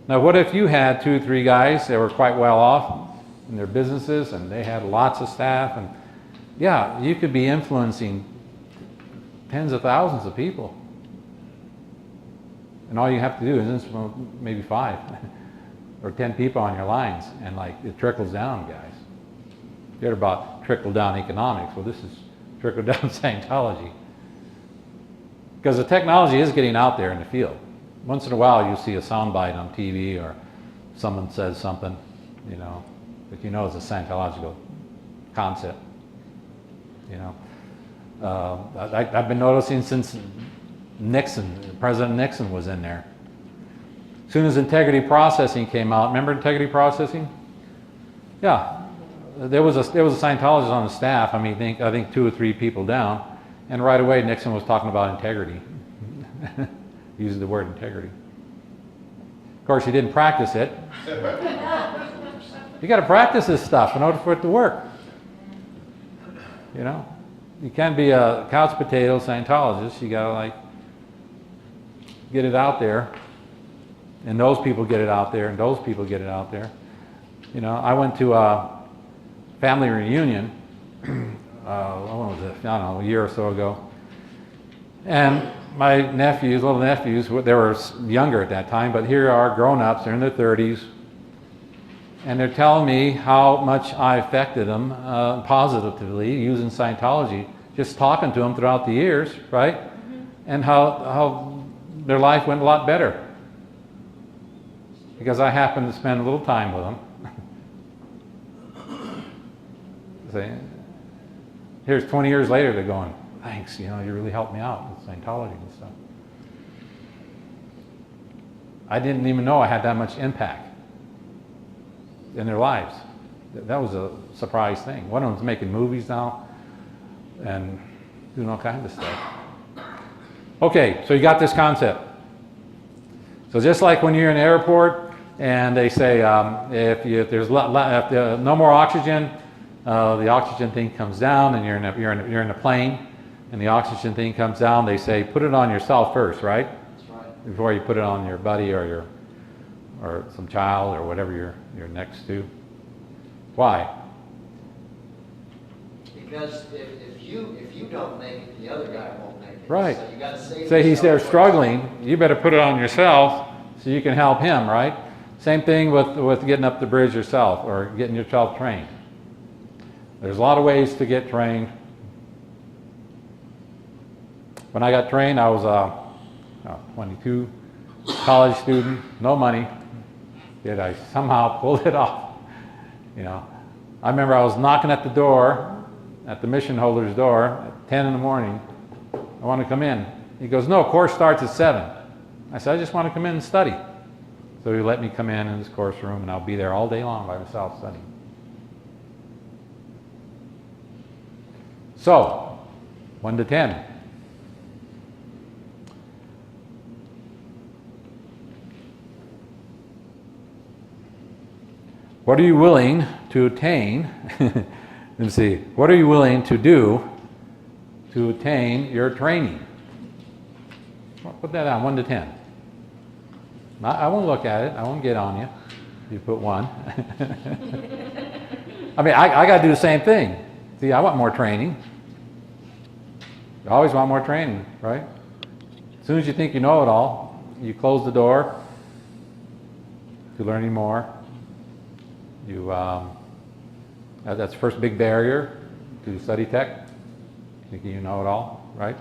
Speaker 2: Now what if you had 2 or 3 guys that were quite well off in their businesses and they had lots of staff, and yeah, you could be influencing tens of thousands of people. And all you have to do is influence maybe 5 or 10 people on your lines, and like it trickles down, guys. You heard about trickle down economics. Well, this is trickle down Scientology. Because the technology is getting out there in the field. Once in a while you'll see a soundbite on TV or someone says something, you know, but you know it's a Scientological concept. You know, I've been noticing since President Nixon was in there. As soon as integrity processing came out, remember integrity processing? Yeah, there was a Scientologist on the staff. I mean, I think 2 or 3 people down, and right away Nixon was talking about integrity, using the word integrity. Of course, he didn't practice it. You got to practice this stuff in order for it to work. You know, you can't be a couch potato Scientologist. You got to like get it out there, and those people get it out there, and those people get it out there. You know, I went to a family reunion, when was it? I don't know, a year or so ago. And my nephews, little nephews, they were younger at that time, but here are grown-ups, they're in their 30s, and they're telling me how much I affected them positively using Scientology, just talking to them throughout the years, right? And how their life went a lot better. Because I happened to spend a little time with them. See? Here's 20 years later, they're going, thanks, you know, you really helped me out with Scientology and stuff. I didn't even know I had that much impact in their lives. That was a surprise thing. One of them's making movies now and doing all kinds of stuff. Okay, so you got this concept. So just like when you're in an airport and they say if there's no more oxygen, the oxygen thing comes down, and you're in a plane, and the oxygen thing comes down. They say put it on yourself first, right? That's right. Before you put it on your buddy or some child or whatever you're next to. Why?
Speaker 13: Because if you don't make it, the other guy won't make it.
Speaker 2: Right.
Speaker 13: So you got to save
Speaker 2: Say he's
Speaker 13: yourself
Speaker 2: there
Speaker 13: first.
Speaker 2: struggling, you better put it on yourself so you can help him, right? Same thing with getting up the bridge yourself or getting yourself trained. There's a lot of ways to get trained. When I got trained, I was 22, college student, no money. Yet I somehow pulled it off. You know, I remember I was knocking at the door, at the mission holder's door at 10 in the morning. I want to come in. He goes, no, course starts at 7. I said, I just want to come in and study. So he let me come in his course room, and I'll be there all day long by myself studying. So, 1 to 10. what are you willing to attain? Let's see, what are you willing to do to attain your training? Put that on 1 to 10. I won't look at it. I won't get on you. You put 1. I mean, I got to do the same thing. See, I want more training. You always want more training, right? As soon as you think you know it all, you close the door to learning more. That's the first big barrier to study tech, thinking you know it all, right?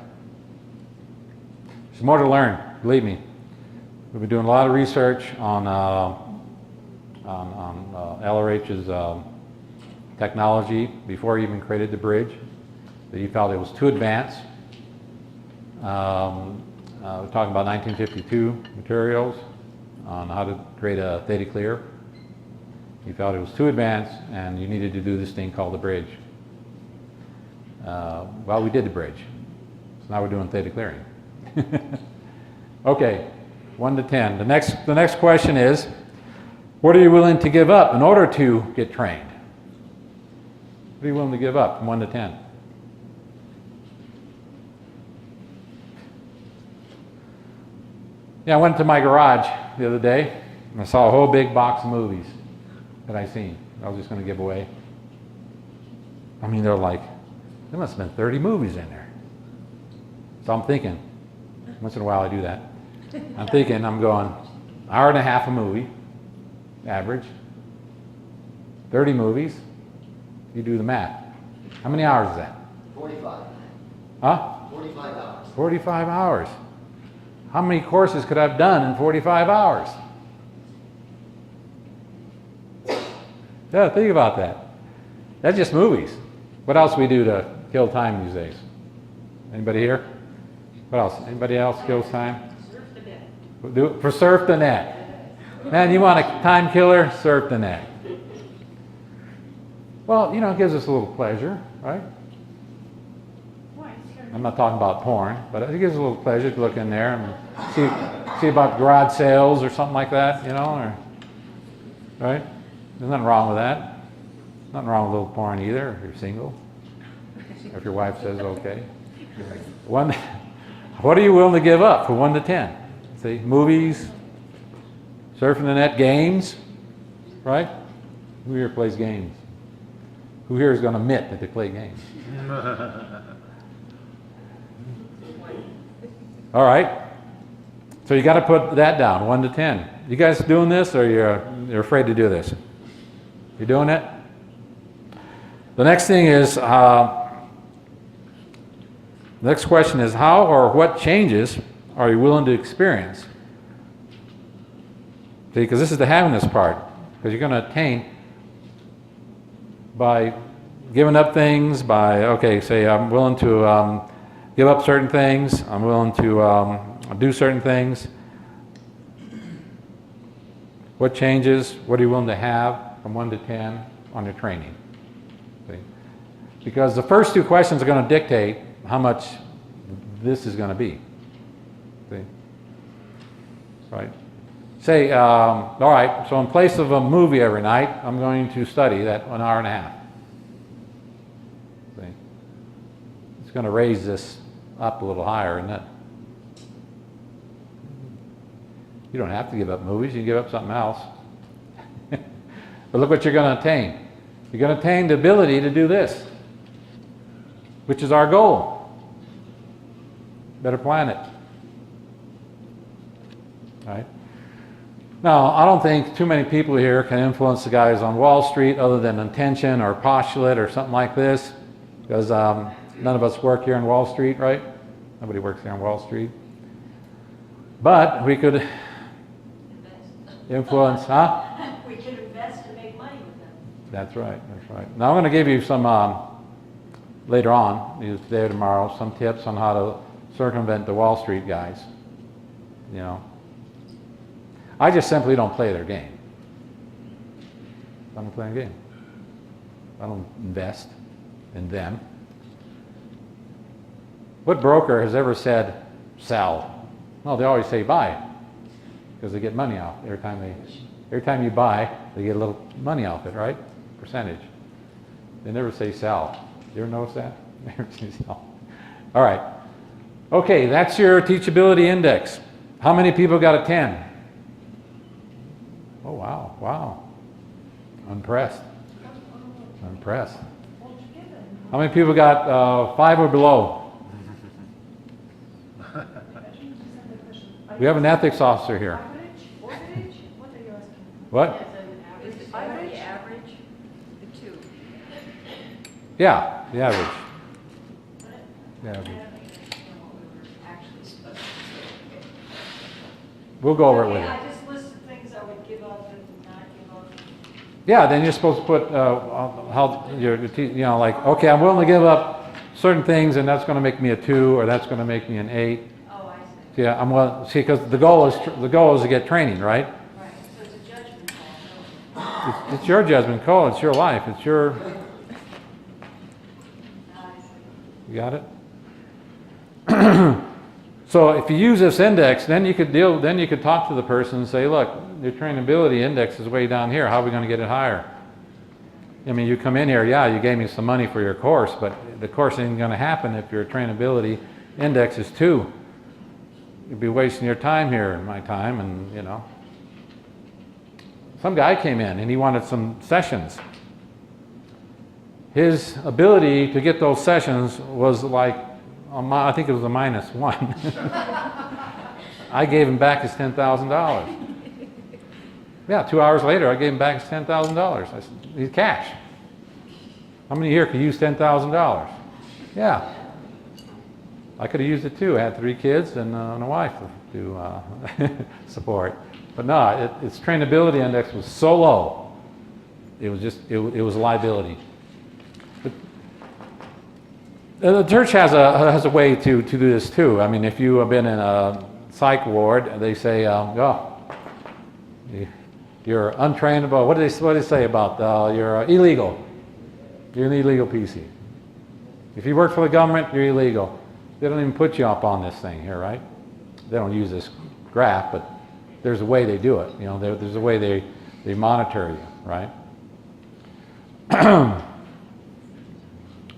Speaker 2: There's more to learn, believe me. We've been doing a lot of research on LRH's technology before he even created the bridge. That he felt it was too advanced. We're talking about 1952 materials on how to create a theta clear. He felt it was too advanced and you needed to do this thing called the bridge. Well, we did the bridge. So now we're doing theta clearing. Okay, 1 to 10. The next question is, what are you willing to give up in order to get trained? What are you willing to give up from 1 to 10? Yeah, I went to my garage the other day and I saw a whole big box of movies that I seen. I was just going to give away. I mean, there must have been 30 movies in there. So I'm thinking, once in a while I do that. I'm thinking, I'm going, hour and a half a movie, average. 30 movies, you do the math. How many hours is that?
Speaker 13: 45.
Speaker 2: Huh?
Speaker 13: 45 hours.
Speaker 2: 45 hours. How many courses could I have done in 45 hours? Yeah, think about that. That's just movies. What else we do to kill time these days? Anybody here? What else? Anybody else kills time?
Speaker 6: Surf the net.
Speaker 2: For surf the net. Man, you want a time killer? Surf the net. Well, you know, it gives us a little pleasure, right? I'm not talking about porn, but it gives us a little pleasure to look in there and see about garage sales or something like that, you know, or, right? There's nothing wrong with that. Nothing wrong with a little porn either if you're single, or if your wife says okay. What are you willing to give up from 1 to 10? See, movies, surfing the net, games, right? Who here plays games? Who here is going to admit that they play games? All right. So you got to put that down, 1 to 10. You guys doing this, or you're afraid to do this? You doing it? The next thing is, the next question is, how or what changes are you willing to experience? See, because this is the happiness part. Because you're going to attain by giving up things, by, okay, say I'm willing to give up certain things, I'm willing to do certain things. What changes? What are you willing to have from 1 to 10 on your training? See? Because the first 2 questions are going to dictate how much this is going to be. See? Right? Say, all right, so in place of a movie every night, I'm going to study that 1 hour and a half. See? It's going to raise this up a little higher, isn't it? You don't have to give up movies, you can give up something else. But look what you're going to attain. You're going to attain the ability to do this, which is our goal. Better planet. Right? Now, I don't think too many people here can influence the guys on Wall Street other than intention or postulate or something like this, because none of us work here on Wall Street, right? Nobody works here on Wall Street. But we could influence, huh?
Speaker 6: We could invest and make money with them.
Speaker 2: That's right, that's right. Now I'm going to give you some, later on, either today or tomorrow, some tips on how to circumvent the Wall Street guys. You know, I just simply don't play their game. I don't play their game. I don't invest in them. What broker has ever said, sell? No, they always say buy, because they get money out every time they Every time you buy, they get a little money off it, right? Percentage. They never say sell. You ever notice that? They never say sell. All right. Okay, that's your teachability index. How many people got a 10? Oh, wow, wow. I'm impressed. I'm impressed. How many people got 5 or below? We have an ethics officer here.
Speaker 5: What are you asking?
Speaker 2: What?
Speaker 6: Is the average, the 2?
Speaker 2: Yeah, the average. The average. We'll go over it with you.
Speaker 6: I just listed things I would give up and not give up.
Speaker 2: Yeah, then you're supposed to put how like, okay, I'm willing to give up certain things, and that's going to make me a 2, or that's going to make me an 8.
Speaker 6: Oh, I see.
Speaker 2: Yeah, I'm willing. See, because the goal is to get training, right?
Speaker 6: Right, so it's a judgment call.
Speaker 2: It's your judgment call. It's your life. It's your. You got it. So if you use this index, then you could talk to the person and say, look, your trainability index is way down here. How are we going to get it higher? I mean, you come in here, yeah, you gave me some money for your course, but the course ain't going to happen if your trainability index is 2. You'd be wasting your time here and my time, and you know. Some guy came in and he wanted some sessions. His ability to get those sessions was like, I think it was a -1. I gave him back his $10,000. Yeah, 2 hours later, I gave him back his $10,000. I said, he's cash. How many here could use $10,000? Yeah. I could have used it too. I had 3 kids and a wife to support. But no, its trainability index was so low. It was just, it was a liability. The church has a way to do this too. I mean, if you have been in a psych ward, they say, you're untrainable. What do they say about you're illegal? You're an illegal PC. If you work for the government, you're illegal. They don't even put you up on this thing here, right? They don't use this graph, but there's a way they do it. You know, there's a way they monitor you, right?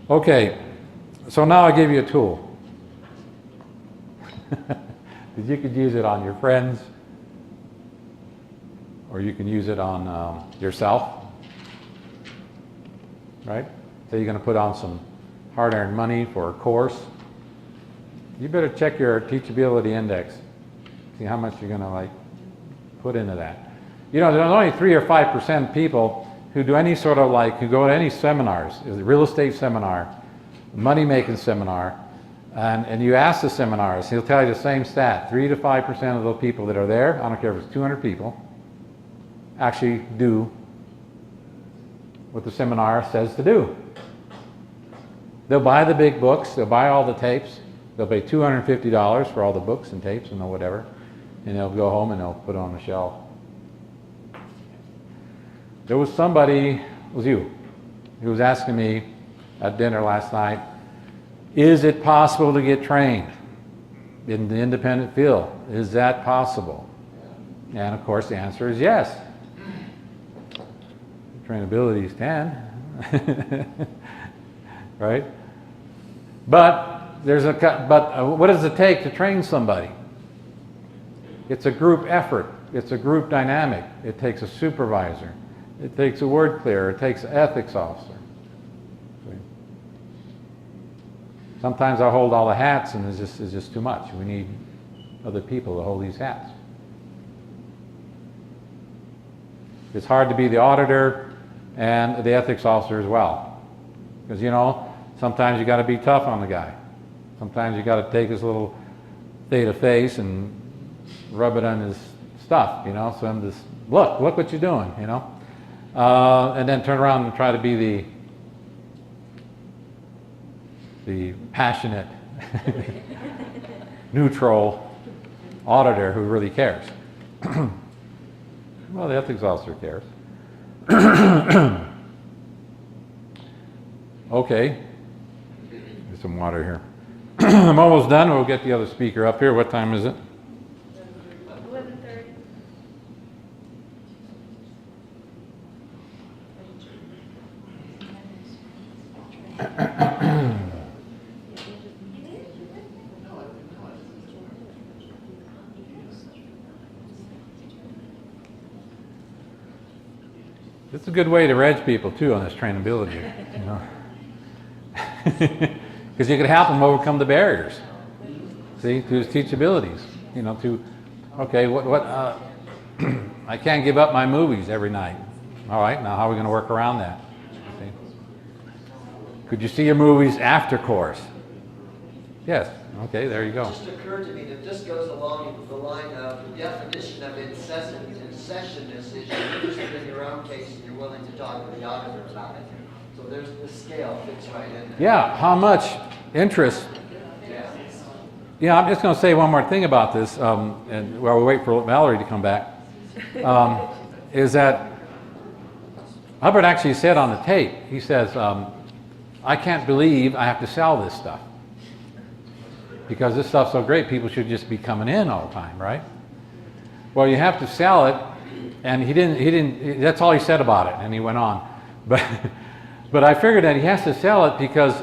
Speaker 2: Okay. So now I give you a tool. You could use it on your friends, or you can use it on yourself, right? So you're going to put on some hard-earned money for a course. You better check your teachability index. See how much you're going to put into that. You know, there's only 3 or 5% people who do any sort of who go to any seminars, a real estate seminar, money-making seminar, and you ask the seminars, he'll tell you the same stat. 3 to 5% of the people that are there, I don't care if it's 200 people, actually do what the seminar says to do. They'll buy the big books, they'll buy all the tapes, they'll pay $250 for all the books and tapes and whatever, and they'll go home and they'll put it on the shelf. There was somebody, it was you, who was asking me at dinner last night, is it possible to get trained in the independent field? Is that possible? And of course the answer is yes. Trainability is 10, right? But what does it take to train somebody? It's a group effort. It's a group dynamic. It takes a supervisor. It takes a word clearer. It takes an ethics officer. Sometimes I hold all the hats and it's just too much. We need other people to hold these hats. It's hard to be the auditor and the ethics officer as well. Because, you know, sometimes you got to be tough on the guy. Sometimes you got to take his little theta face and rub it on his stuff, you know. So I'm just, look what you're doing, you know. And then turn around and try to be the passionate, neutral auditor who really cares. Well, the ethics officer cares. Okay. Get some water here. I'm almost done. We'll get the other speaker up here. What time is it?
Speaker 6: 11:30.
Speaker 2: It's a good way to reg people too on this trainability, you know. Because you could help them overcome the barriers. See, to his teachabilities, you know, okay, I can't give up my movies every night. All right, now how are we going to work around that? See? Could you see your movies after course? Yes, okay, there you
Speaker 13: It
Speaker 2: go.
Speaker 13: just occurred to me that this goes along the line of the definition of incessiveness is you're interested in your own case and you're willing to talk to the auditor about it. So there's the scale fits right in there.
Speaker 2: Yeah, how much interest?
Speaker 13: Yeah.
Speaker 2: Yeah, I'm just going to say one more thing about this, and while we wait for Valerie to come back, is that Hubbard actually said on the tape, he says, I can't believe I have to sell this stuff. Because this stuff's so great, people should just be coming in all the time, right? Well, you have to sell it, and he didn't, that's all he said about it, and he went on. But I figured that he has to sell it because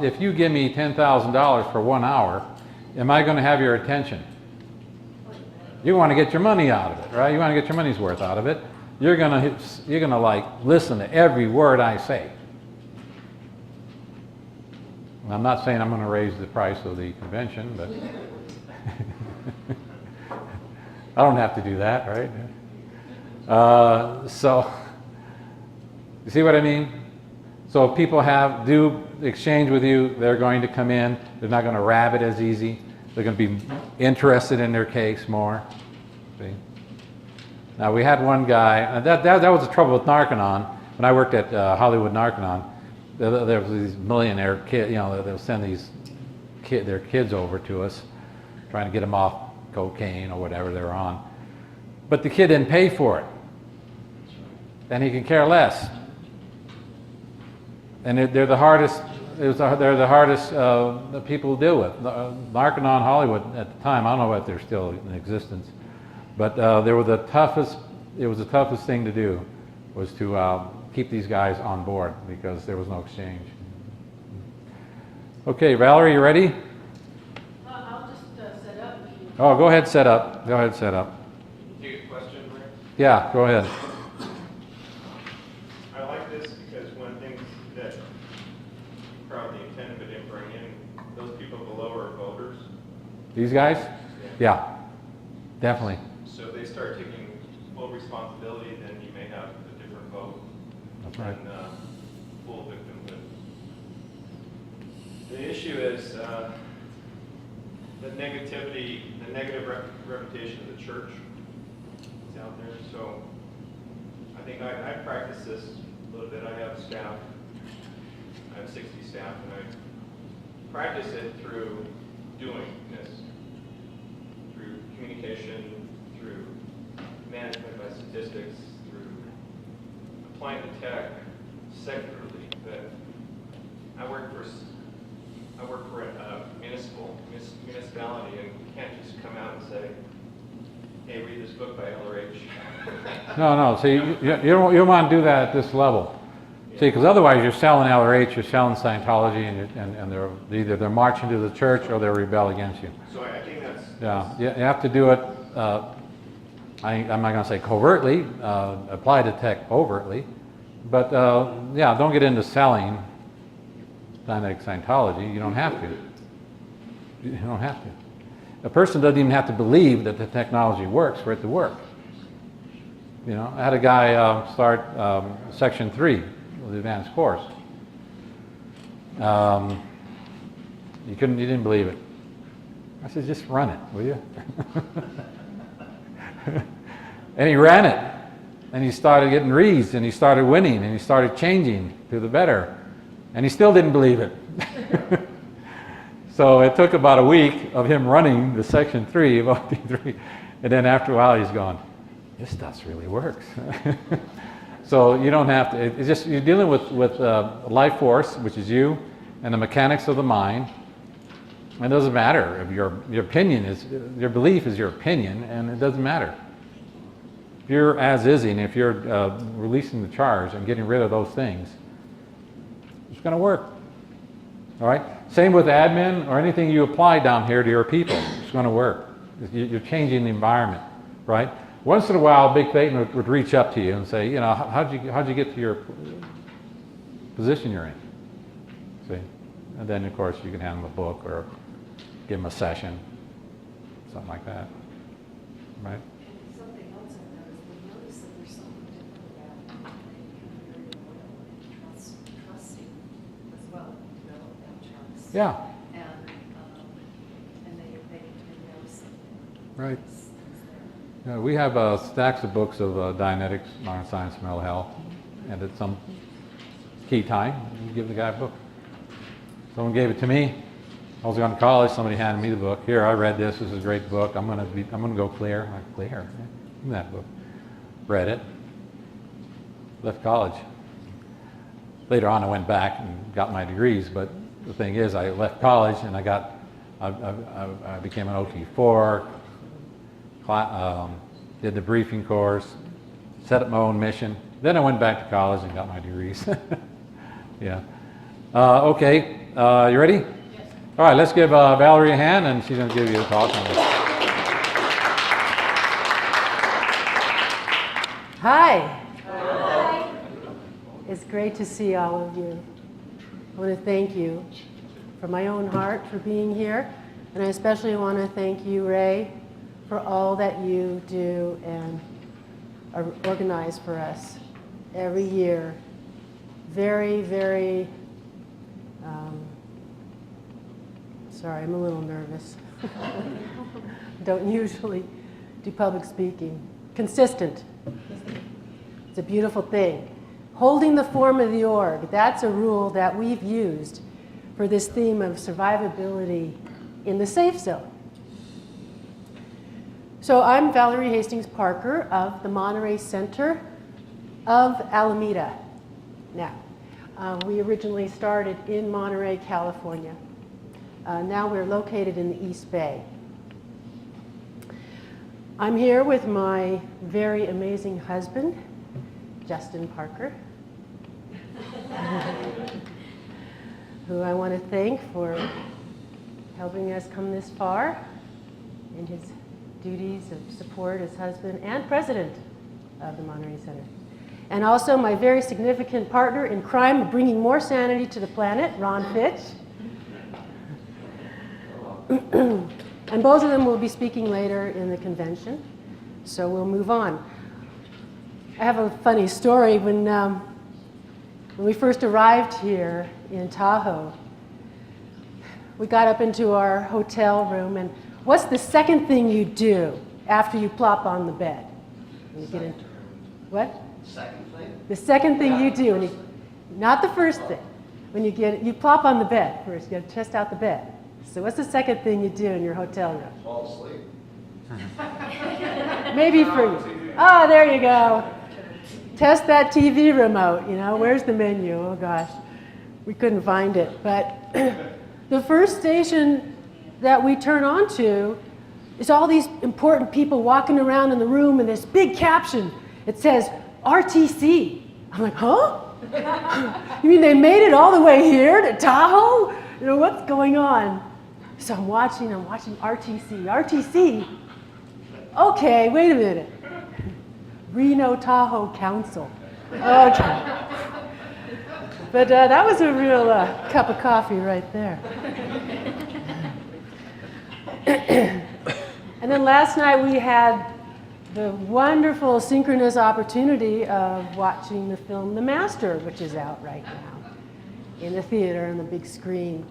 Speaker 2: if you give me $10,000 for 1 hour, am I going to have your attention? You want to get your money out of it, right? You want to get your money's worth out of it. You're gonna like listen to every word I say. I'm not saying I'm going to raise the price of the convention, but I don't have to do that, right? So you see what I mean? So if people do exchange with you, they're going to come in. They're not going to rabbit as easy. They're going to be interested in their case more. See? Now we had one guy. That was the trouble with Narconon. When I worked at Hollywood Narconon, there was these millionaire kids. You know, they'll send their kids over to us, trying to get them off cocaine or whatever they're on. But the kid didn't pay for it, and he can care less. And they're the hardest. They're the hardest people to deal with. Narconon Hollywood at the time, I don't know if they're still in existence, but they were the toughest. It was the toughest thing to do, was to keep these guys on board because there was no exchange. Okay, Valerie, you ready?
Speaker 3: I'll just set up.
Speaker 2: Oh, go ahead, set up. Go ahead, set up.
Speaker 11: Do you have a question, Rick?
Speaker 2: Yeah, go ahead.
Speaker 11: I like this because one thing that you probably intended but didn't bring in, those people below are voters.
Speaker 2: These guys? Yeah, definitely.
Speaker 11: So if they start taking full responsibility, then you may have a different vote
Speaker 2: That's right.
Speaker 11: than full victimhood. The issue is the negativity, the negative reputation of the church is out there. So I think I practice this a little bit. I have staff. I have 60 staff, and I practice it through doing this, through communication, through management by statistics, through applying the tech secularly. But I work for a municipality, and you can't just come out and say, "Hey, read this book by LRH."
Speaker 2: No. See, you don't want to do that at this level. See, because otherwise you're selling LRH, you're selling Scientology, and they're marching to the church or they'll rebel against you.
Speaker 11: So I think that's
Speaker 2: Yeah, you have to do it. I'm not going to say covertly. Apply the tech overtly, but yeah, don't get into selling Scientology. You don't have to. You don't have to. A person doesn't even have to believe that the technology works for it to work. You know, I had a guy start Section 3 of the advanced course. He didn't believe it. I said, just run it, will you? And he ran it. And he started getting reads, and he started winning, and he started changing to the better. And he still didn't believe it. So it took about a week of him running the Section 3 of OT3. And then after a while, he's gone, this stuff really works. So you don't have to, it's just, you're dealing with life force, which is you, and the mechanics of the mind. And it doesn't matter if your opinion is, your belief is your opinion, and it doesn't matter. If you're as-ising, if you're releasing the charge and getting rid of those things, it's going to work. All right? Same with admin or anything you apply down here to your people. It's going to work. You're changing the environment, right? once in a while, Big Peyton would reach up to you and say, you know, how'd you get to your position you're in? See? And then, of course, you can hand him a book or give him a session, something like that, right?
Speaker 5: And something else I noticed, we noticed that there's something different about they become very loyal and trusting as well, develop that trust.
Speaker 2: Yeah.
Speaker 5: And they know something.
Speaker 2: Right.
Speaker 5: It's
Speaker 2: Yeah, we have stacks of books of Dianetics, Modern Science, Mental Health, and at some key time, you give the guy a book. Someone gave it to me. I was going to college. Somebody handed me the book. Here, I read this. This is a great book. I'm going to go clear. I'm like, clear? Give me that book. Read it. Left college. Later on, I went back and got my degrees. But the thing is, I left college and I became an OT4. Did the briefing course. Set up my own mission. Then I went back to college and got my degrees. Yeah. Okay. You ready? Yes. All right, let's give Valerie a hand, and she's going to give you a talk on this.
Speaker 14: Hi. Hi. It's great to see all of you. I want to thank you from my own heart for being here, and I especially want to thank you, Ray, for all that you do and organize for us every year. Very, very, sorry, I'm a little nervous. Don't usually do public speaking. Consistent. It's a beautiful thing. Holding the form of the org, that's a rule that we've used for this theme of survivability in the safe zone. So I'm Valerie Hastings Parker of the Monterey Center of Alameda. Now, we originally started in Monterey, California. Now we're located in the East Bay. I'm here with my very amazing husband, Justin Parker, who I want to thank for helping us come this far in his duties of support as husband and president of the Monterey Center. And also my very significant partner in crime of bringing more sanity to the planet, Ron Fitch. And both of them will be speaking later in the convention, so we'll move on. I have a funny story. When we first arrived here in Tahoe, we got up into our hotel room, and what's the second thing you do after you plop on the bed? When you get in, what?
Speaker 13: Second thing?
Speaker 14: The second thing you do, not the first thing. When you plop on the bed first, you test out the bed. So what's the second thing you do in your hotel room?
Speaker 13: Fall asleep.
Speaker 14: Maybe for you. Oh, there you go. Test that TV remote, you know, where's the menu? Oh gosh, we couldn't find it. But the first station that we turn on to is all these important people walking around in the room, and this big caption. It says, RTC. I'm like, huh? You mean they made it all the way here to Tahoe? You know, what's going on? So I'm watching RTC. RTC? Okay, wait a minute. Reno Tahoe Council. Okay. But that was a real cup of coffee right there. And then last night we had the wonderful synchronous opportunity of watching the film The Master, which is out right now in the theater on the big screen.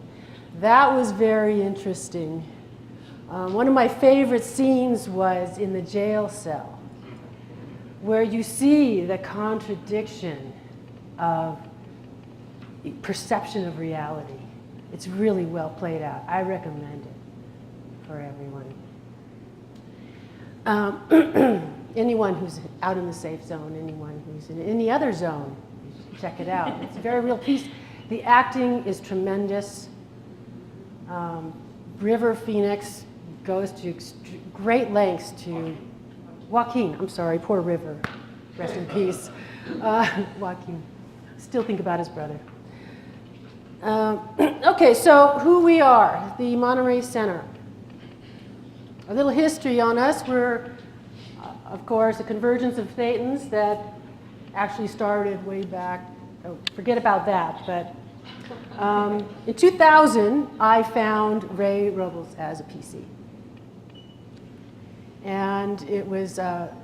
Speaker 14: That was very interesting. One of my favorite scenes was in the jail cell, where you see the contradiction of perception of reality. It's really well played out. I recommend it for everyone. Anyone who's out in the safe zone, anyone who's in any other zone, check it out. It's a very real piece. The acting is tremendous. River Phoenix goes to great lengths to Joaquin. I'm sorry, poor River. Rest in peace. Joaquin. Still think about his brother. Okay, so who we are, the Monterey Center. A little history on us. We're of course, a convergence of Thetans that actually started way back. Oh, forget about that. But in 2000, I found Ray Robles as a PC. And it was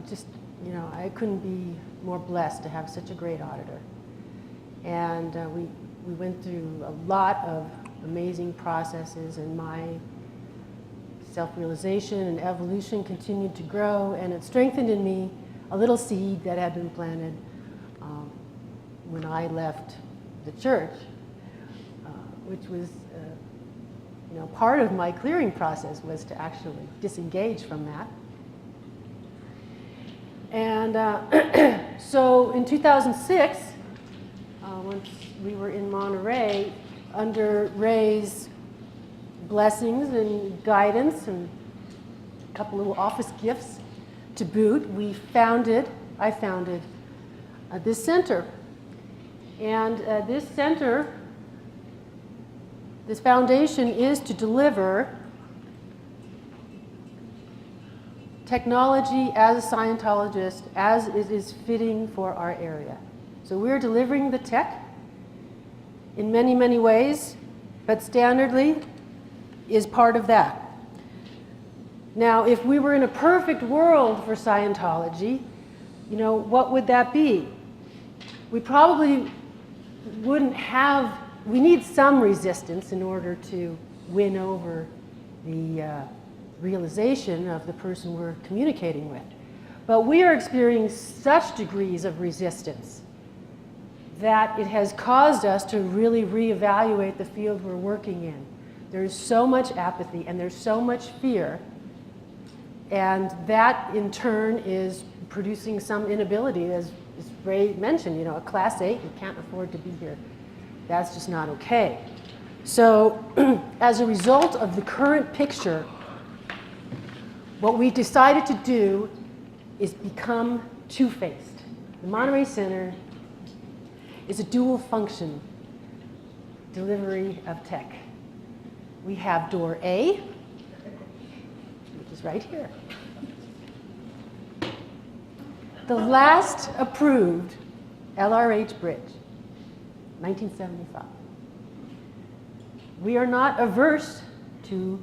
Speaker 14: just, you know, I couldn't be more blessed to have such a great auditor. And we went through a lot of amazing processes, and my self-realization and evolution continued to grow, and it strengthened in me a little seed that had been planted when I left the church, which was, you know, part of my clearing process was to actually disengage from that. And so in 2006, once we were in Monterey, under Ray's blessings and guidance and a couple little office gifts to boot, I founded this center. And this center, this foundation is to deliver technology as a Scientologist as it is fitting for our area. So we're delivering the tech in many, many ways, but Standardly is part of that. Now, if we were in a perfect world for Scientology, you know, what would that be? We probably wouldn't have, we need some resistance in order to win over the realization of the person we're communicating with. But we are experiencing such degrees of resistance that it has caused us to really reevaluate the field we're working in. There's so much apathy and there's so much fear, and that in turn is producing some inability, as Ray mentioned, you know, a class 8, you can't afford to be here. That's just not okay. So as a result of the current picture, what we decided to do is become two-faced. The Monterey Center is a dual function delivery of tech. We have door A, which is right here. The last approved LRH bridge, 1975. We are not averse to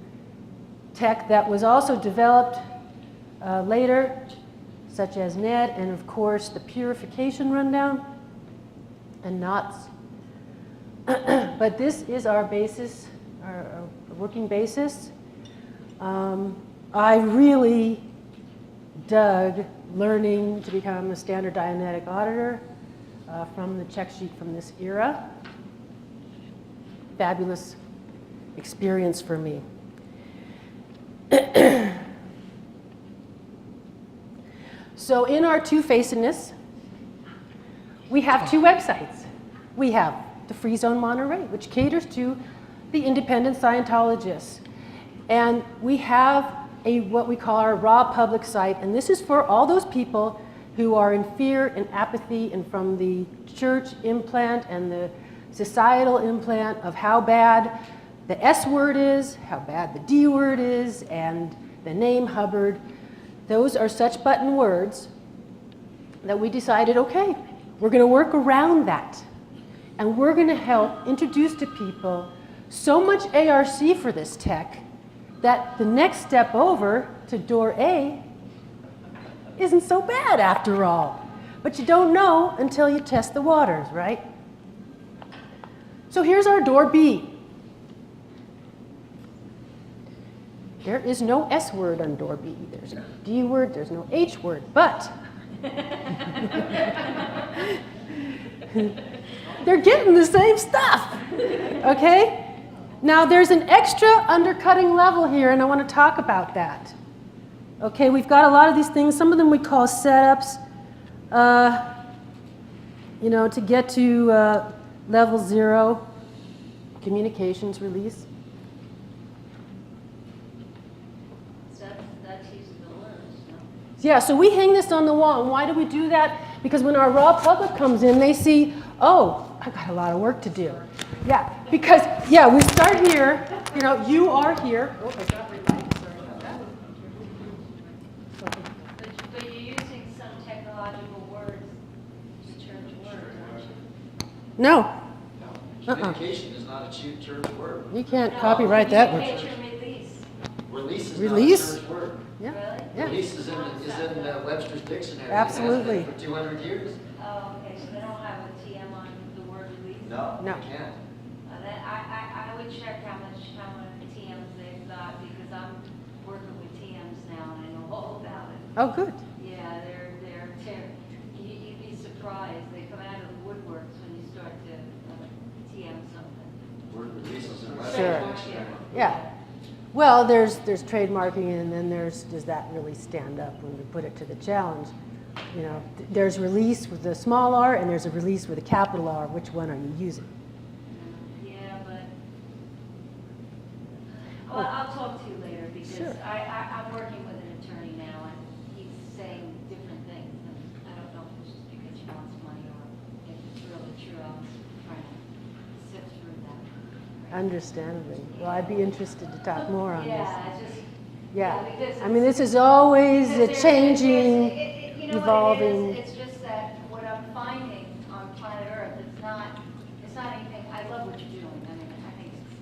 Speaker 14: tech that was also developed later, such as NED, and of course the purification rundown and NOTS. But this is our basis, our working basis. I really dug learning to become a standard Dianetic auditor from the check sheet from this era. Fabulous experience for me. So in our two-facedness, we have two websites. We have the FreeZone Monterey, which caters to the independent Scientologists. And we have what we call our raw public site, and this is for all those people who are in fear and apathy and from the church implant and the societal implant of how bad the S word is, how bad the D word is, and the name Hubbard. Those are such button words that we decided, okay, we're going to work around that. And we're going to help introduce to people so much ARC for this tech that the next step over to door A isn't so bad after all. But you don't know until you test the waters, right? So here's our door B. There is no S word on door B. There's no D word, there's no H word, but they're getting the same stuff, okay? Now there's an extra undercutting level here, and I want to talk about that. Okay, we've got a lot of these things. Some of them we call setups, you know, to get to level 0, communications release. Yeah, so we hang this on the wall. And why do we do that? Because when our raw public comes in, they see, oh, I've got a lot of work to do. Yeah, because, yeah, we start here. You know, you are here. Oh, I got my mic. Sorry about that.
Speaker 7: But you use
Speaker 14: No,
Speaker 13: No, communication is not a church word.
Speaker 14: you can't copyright that word.
Speaker 6: Communication release.
Speaker 13: Release is
Speaker 14: Release?
Speaker 13: not a church word.
Speaker 14: Yeah,
Speaker 6: Really?
Speaker 14: yeah,
Speaker 13: Release is in Webster's dictionary.
Speaker 14: Absolutely.
Speaker 13: It has been for 200 years.
Speaker 6: Oh, okay, so they don't have a TM on the word release?
Speaker 13: No,
Speaker 14: No.
Speaker 13: you can't.
Speaker 6: Then I would check how many TMs they've got, because I'm working with TMs now and I know all about it.
Speaker 14: oh, good.
Speaker 6: Yeah, you'd be surprised, they come out of the woodworks when you start to TM something.
Speaker 13: Word release is in
Speaker 14: Sure.
Speaker 13: Webster's dictionary.
Speaker 14: Yeah. Well, there's trademarking, and then does that really stand up when we put it to the challenge? You know, there's release with a small r, and there's a release with a capital R. Which one are you using?
Speaker 6: Yeah, but, well, I'll talk to you later, because
Speaker 14: Sure.
Speaker 6: I'm working with an attorney now, and he's saying different things, and I don't know if it's just because he wants money or if it's really true. I'm trying to sift through that.
Speaker 14: Understandably. Well, I'd be interested to talk more on this.
Speaker 6: Yeah, it's just.
Speaker 14: Yeah.
Speaker 6: because
Speaker 14: I mean, this is always a changing,
Speaker 6: you know
Speaker 14: evolving.
Speaker 6: what it is? It's just that what I'm finding on planet Earth, it's not anything, I love what you're doing. I mean,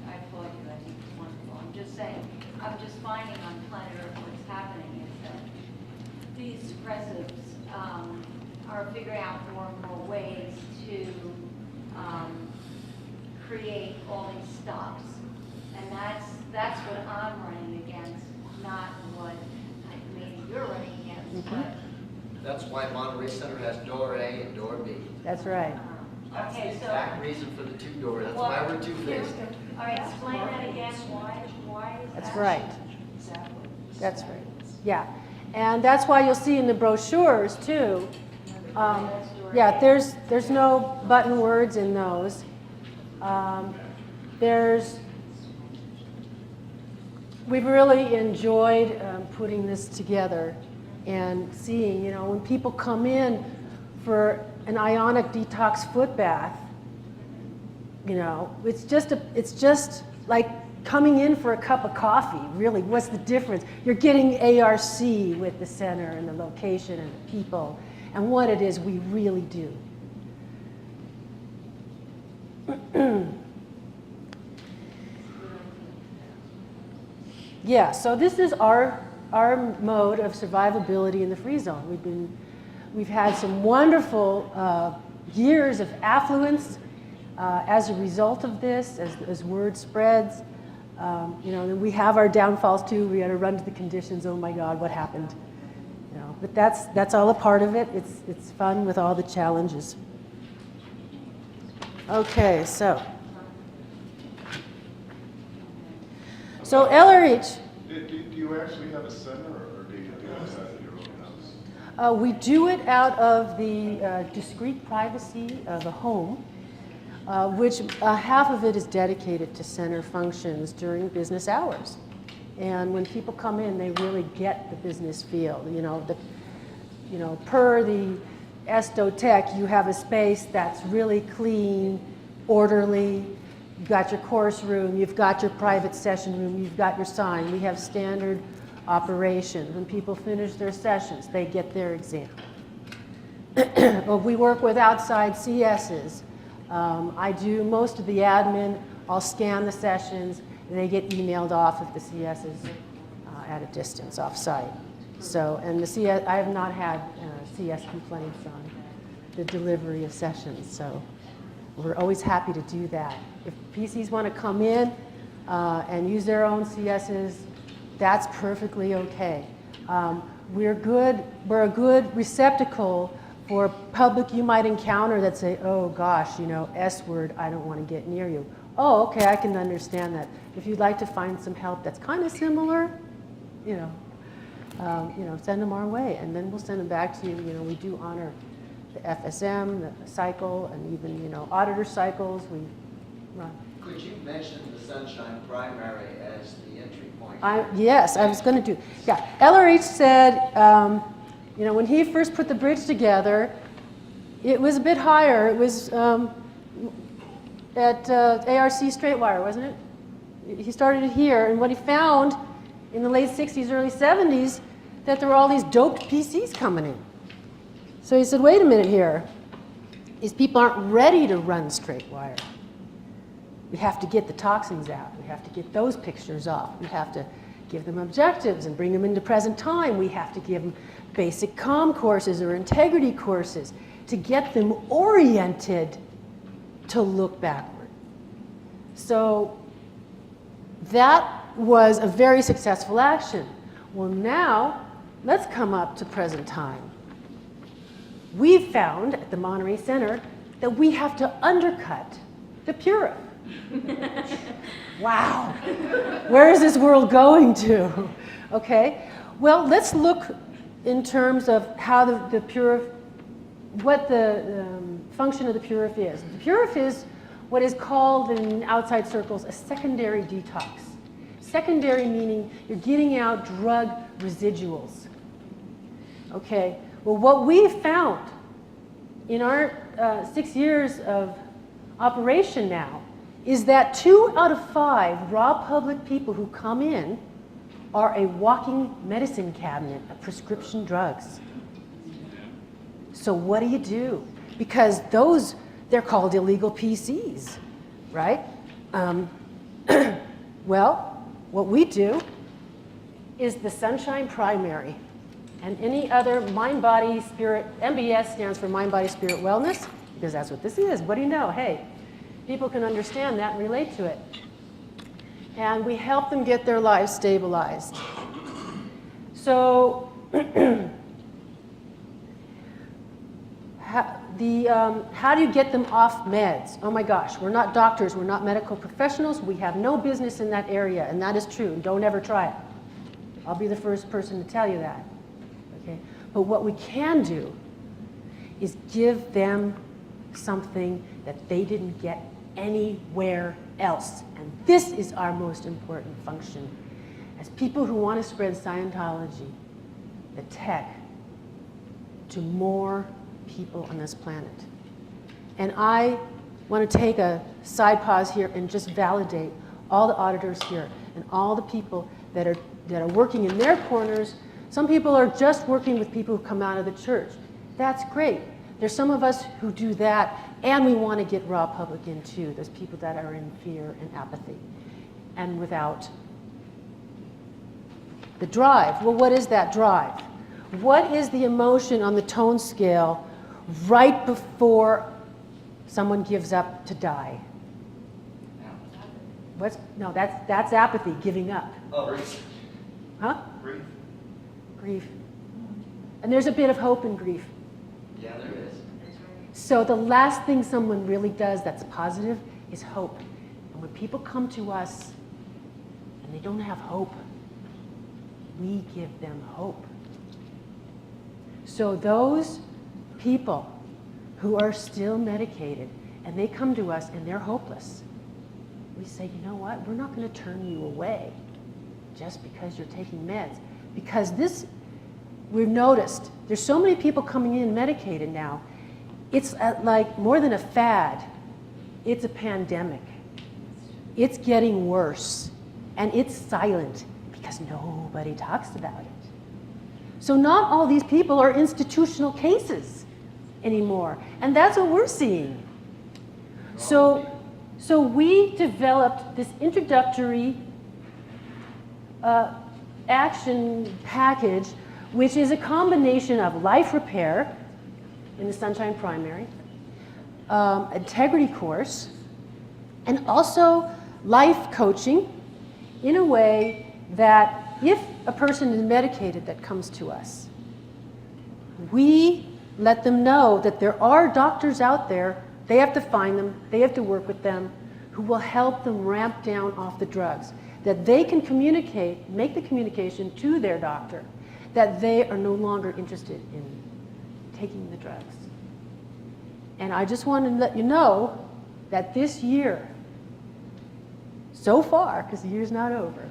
Speaker 6: I applaud you, I think it's wonderful. I'm just saying, I'm just finding on planet Earth what's happening is that these suppressives are figuring out more and more ways to create all these stops. And that's what I'm running against, not what maybe you're running against, but.
Speaker 13: That's why Monterey Center has door A and door B.
Speaker 14: That's right.
Speaker 13: That's the
Speaker 6: Okay, so.
Speaker 13: exact reason for the two door. That's
Speaker 6: Well,
Speaker 13: why we're two-faced.
Speaker 6: All right, explain that again, why is that?
Speaker 14: That's right. That's right. Yeah. And that's why you'll see in the brochures too. Yeah, there's no button words in those. We've really enjoyed putting this together and seeing, you know, when people come in for an ionic detox foot bath, you know, it's just like coming in for a cup of coffee, really. What's the difference? You're getting ARC with the center and the location and the people and what it is we really do. Yeah, so this is our mode of survivability in the free zone. We've had some wonderful years of affluence as a result of this, as word spreads. You know, and we have our downfalls too. We had to run to the conditions. Oh my God, what happened? You know, but that's all a part of it. It's fun with all the challenges. Okay, so LRH.
Speaker 9: Do you actually have a center, or do you do it at your own house?
Speaker 14: We do it out of the discrete privacy of a home, which half of it is dedicated to center functions during business hours. And when people come in, they really get the business feel. You know, per the Estotech, you have a space that's really clean, orderly. You've got your course room, you've got your private session room, you've got your sign. We have standard operation. When people finish their sessions, they get their exam. We work with outside CSs. I do most of the admin. I'll scan the sessions, and they get emailed off if the CS is at a distance, off-site. So, and the CS, I have not had CS complaints on the delivery of sessions, so we're always happy to do that. If PCs want to come in and use their own CSs, that's perfectly okay. We're a good receptacle for public you might encounter that say, oh gosh, you know, S word, I don't want to get near you. Oh, okay, I can understand that. If you'd like to find some help that's kind of similar, you know, send them our way, and then we'll send them back to you. You know, we do honor the FSM, the cycle, and even, you know, auditor cycles. We run.
Speaker 13: Could you mention the Sunshine Primary as the entry point?
Speaker 14: Yes, I was going to do. Yeah, LRH said, you know, when he first put the bridge together, it was a bit higher. It was at ARC Straightwire, wasn't it? He started it here, and what he found in the late 60s, early 70s, that there were all these doped PCs coming in. So he said, wait a minute here. is people aren't ready to run straight wire. We have to get the toxins out. We have to get those pictures off. We have to give them objectives and bring them into present time. We have to give them basic comm courses or integrity courses to get them oriented to look backward. So that was a very successful action. Well, now let's come up to present time. We've found at the Monterey Center that we have to undercut the Pura. Wow, where is this world going to? Okay, well, let's look in terms of how the Pura, what the function of the Purif is. The Purif is what is called in outside circles a secondary detox. Secondary meaning you're getting out drug residuals. Okay, well, what we've found in our 6 years of operation now is that 2 out of 5 raw public people who come in are a walking medicine cabinet of prescription drugs. So what do? Because those, they're called illegal PCs, right? Well, what we do is the Sunshine Primary. And any other mind, body, spirit, MBS stands for mind, body, spirit, wellness, because that's what this is. What do you know? Hey, people can understand that and relate to it. And we help them get their lives stabilized. So how do you get them off meds? Oh my gosh, we're not doctors, we're not medical professionals, we have no business in that area, and that is true. Don't ever try it. I'll be the first person to tell you that. Okay? But what we can do is give them something that they didn't get anywhere else. And this is our most important function. As people who want to spread Scientology, the tech, to more people on this planet. And I want to take a side pause here and just validate all the auditors here and all the people that are working in their corners. Some people are just working with people who come out of the church. That's great. There's some of us who do that, and we want to get raw public in too. There's people that are in fear and apathy and without the drive. Well, what is that drive? What is the emotion on the tone scale right before someone gives up to die? No, that's apathy, giving up.
Speaker 13: Oh, grief.
Speaker 14: Huh?
Speaker 13: Grief.
Speaker 14: Grief. And there's a bit of hope in grief.
Speaker 13: Yeah, there is.
Speaker 14: So the last thing someone really does that's positive is hope. And when people come to us and they don't have hope, we give them hope. So those people who are still medicated and they come to us and they're hopeless, we say, you know what, we're not going to turn you away just because you're taking meds. Because this, we've noticed, there's so many people coming in medicated now, it's like more than a fad, it's a pandemic. It's getting worse, and it's silent because nobody talks about it. So not all these people are institutional cases anymore, and that's what we're seeing. So we developed this introductory action package, which is a combination of life repair in the Sunshine Primary, integrity course, and also life coaching in a way that if a person is medicated that comes to us, we let them know that there are doctors out there, they have to find them, they have to work with them, who will help them ramp down off the drugs, that they can communicate, make the communication to their doctor, that they are no longer interested in taking the drugs. And I just want to let you know that this year, so far, because the year's not over,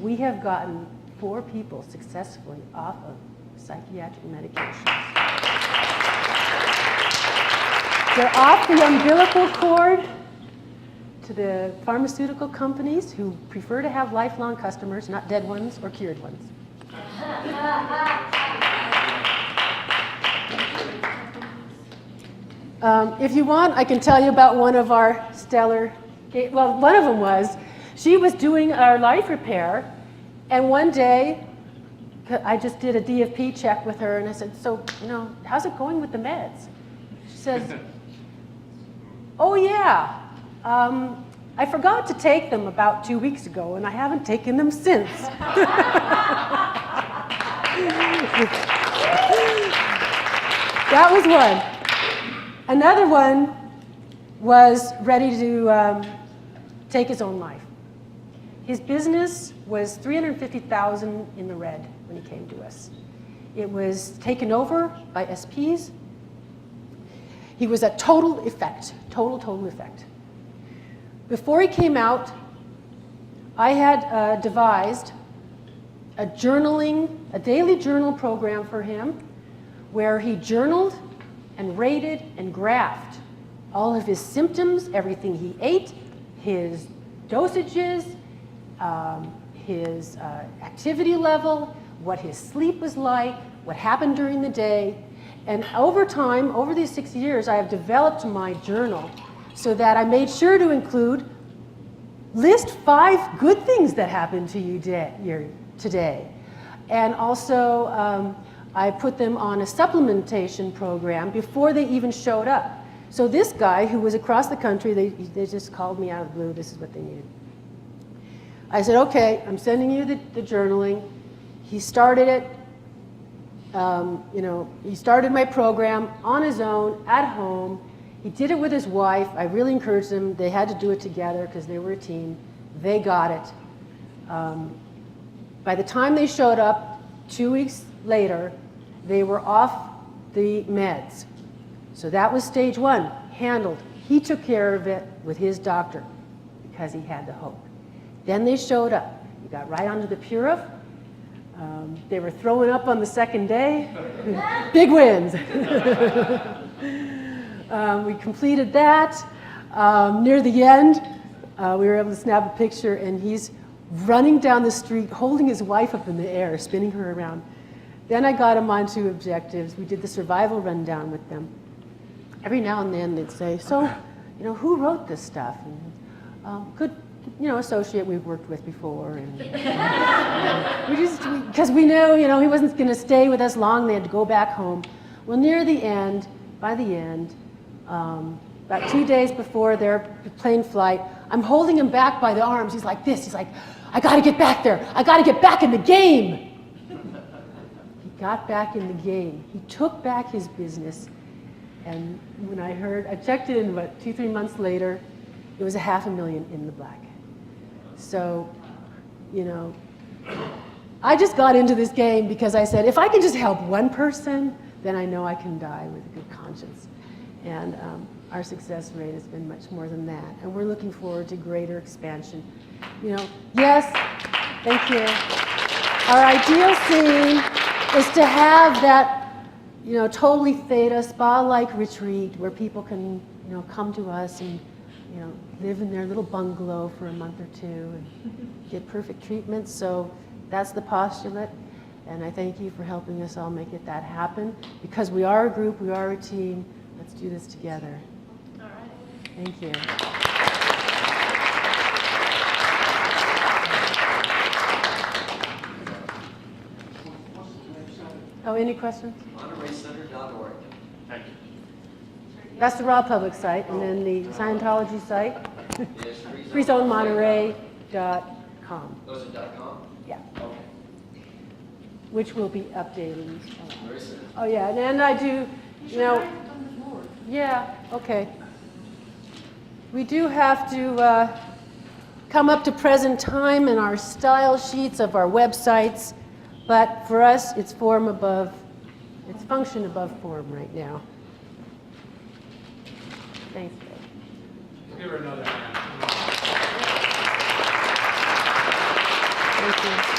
Speaker 14: we have gotten 4 people successfully off of psychiatric medications. They're off the umbilical cord to the pharmaceutical companies who prefer to have lifelong customers, not dead ones or cured ones. If you want, I can tell you about one of our stellar, well, one of them was, she was doing our life repair, and one day, I just did a DFP check with her, and I said, so, how's it going with the meds? She says, oh yeah, I forgot to take them about 2 weeks ago, and I haven't taken them since. That was one. Another one was ready to take his own life. His business was $350,000 in the red when he came to us. It was taken over by SPs. He was a total effect, total effect. Before he came out, I had devised a daily journal program for him where he journaled and rated and graphed all of his symptoms, everything he ate, his dosages, his activity level, what his sleep was like, what happened during the day. And over time, over these 6 years, I have developed my journal so that I made sure to list 5 good things that happened to you today. And also, I put them on a supplementation program before they even showed up. So this guy who was across the country, they just called me out of the blue, this is what they needed. I said, okay, I'm sending you the journaling. He started it, he started my program on his own, at home. He did it with his wife. I really encouraged them. They had to do it together because they were a team. They got it. By the time they showed up, 2 weeks later, they were off the meds. So that was stage 1, handled. He took care of it with his doctor because he had the hope. Then they showed up. We got right onto the Purif. They were throwing up on the second day. Big wins. We completed that. Near the end, we were able to snap a picture, and he's running down the street, holding his wife up in the air, spinning her around. Then I got him onto objectives. We did the survival rundown with them. Every now and then they'd say, so, who wrote this stuff? And, good, associate we've worked with before. And because we knew, he wasn't going to stay with us long. They had to go back home. Well, by the end, about 2 days before their plane flight, I'm holding him back by the arms. He's like this. He's like, I got to get back there. I got to get back in the game. He got back in the game. He took back his business. And when I checked in, 2-3 months later, it was $500,000 in the black. So, I just got into this game because I said, if I can just help one person, then I know I can die with a good conscience. And our success rate has been much more than that. And we're looking forward to greater expansion. Yes, thank you. Our ideal scene is to have that, totally theta, spa-like retreat where people can, come to us and, live in their little bungalow for a month or two and get perfect treatment. So that's the postulate. And I thank you for helping us all make that happen. Because we are a group, we are a team. Let's do this together.
Speaker 3: All right.
Speaker 14: Thank you. Oh, any questions?
Speaker 13: MontereyCenter.org.
Speaker 12: Thank you.
Speaker 14: That's the raw public site, and then the Scientology site,
Speaker 13: Is
Speaker 14: FreeZoneMonterey.com.
Speaker 13: Those are .com?
Speaker 14: Yeah,
Speaker 13: Okay.
Speaker 14: which will be updated.
Speaker 13: Very soon.
Speaker 14: Oh, yeah, and I do, yeah, okay. We do have to come up to present time in our style sheets of our websites, but for us, it's function above form right now. Thanks, Dave.
Speaker 2: Give her another hand.
Speaker 14: Thank you.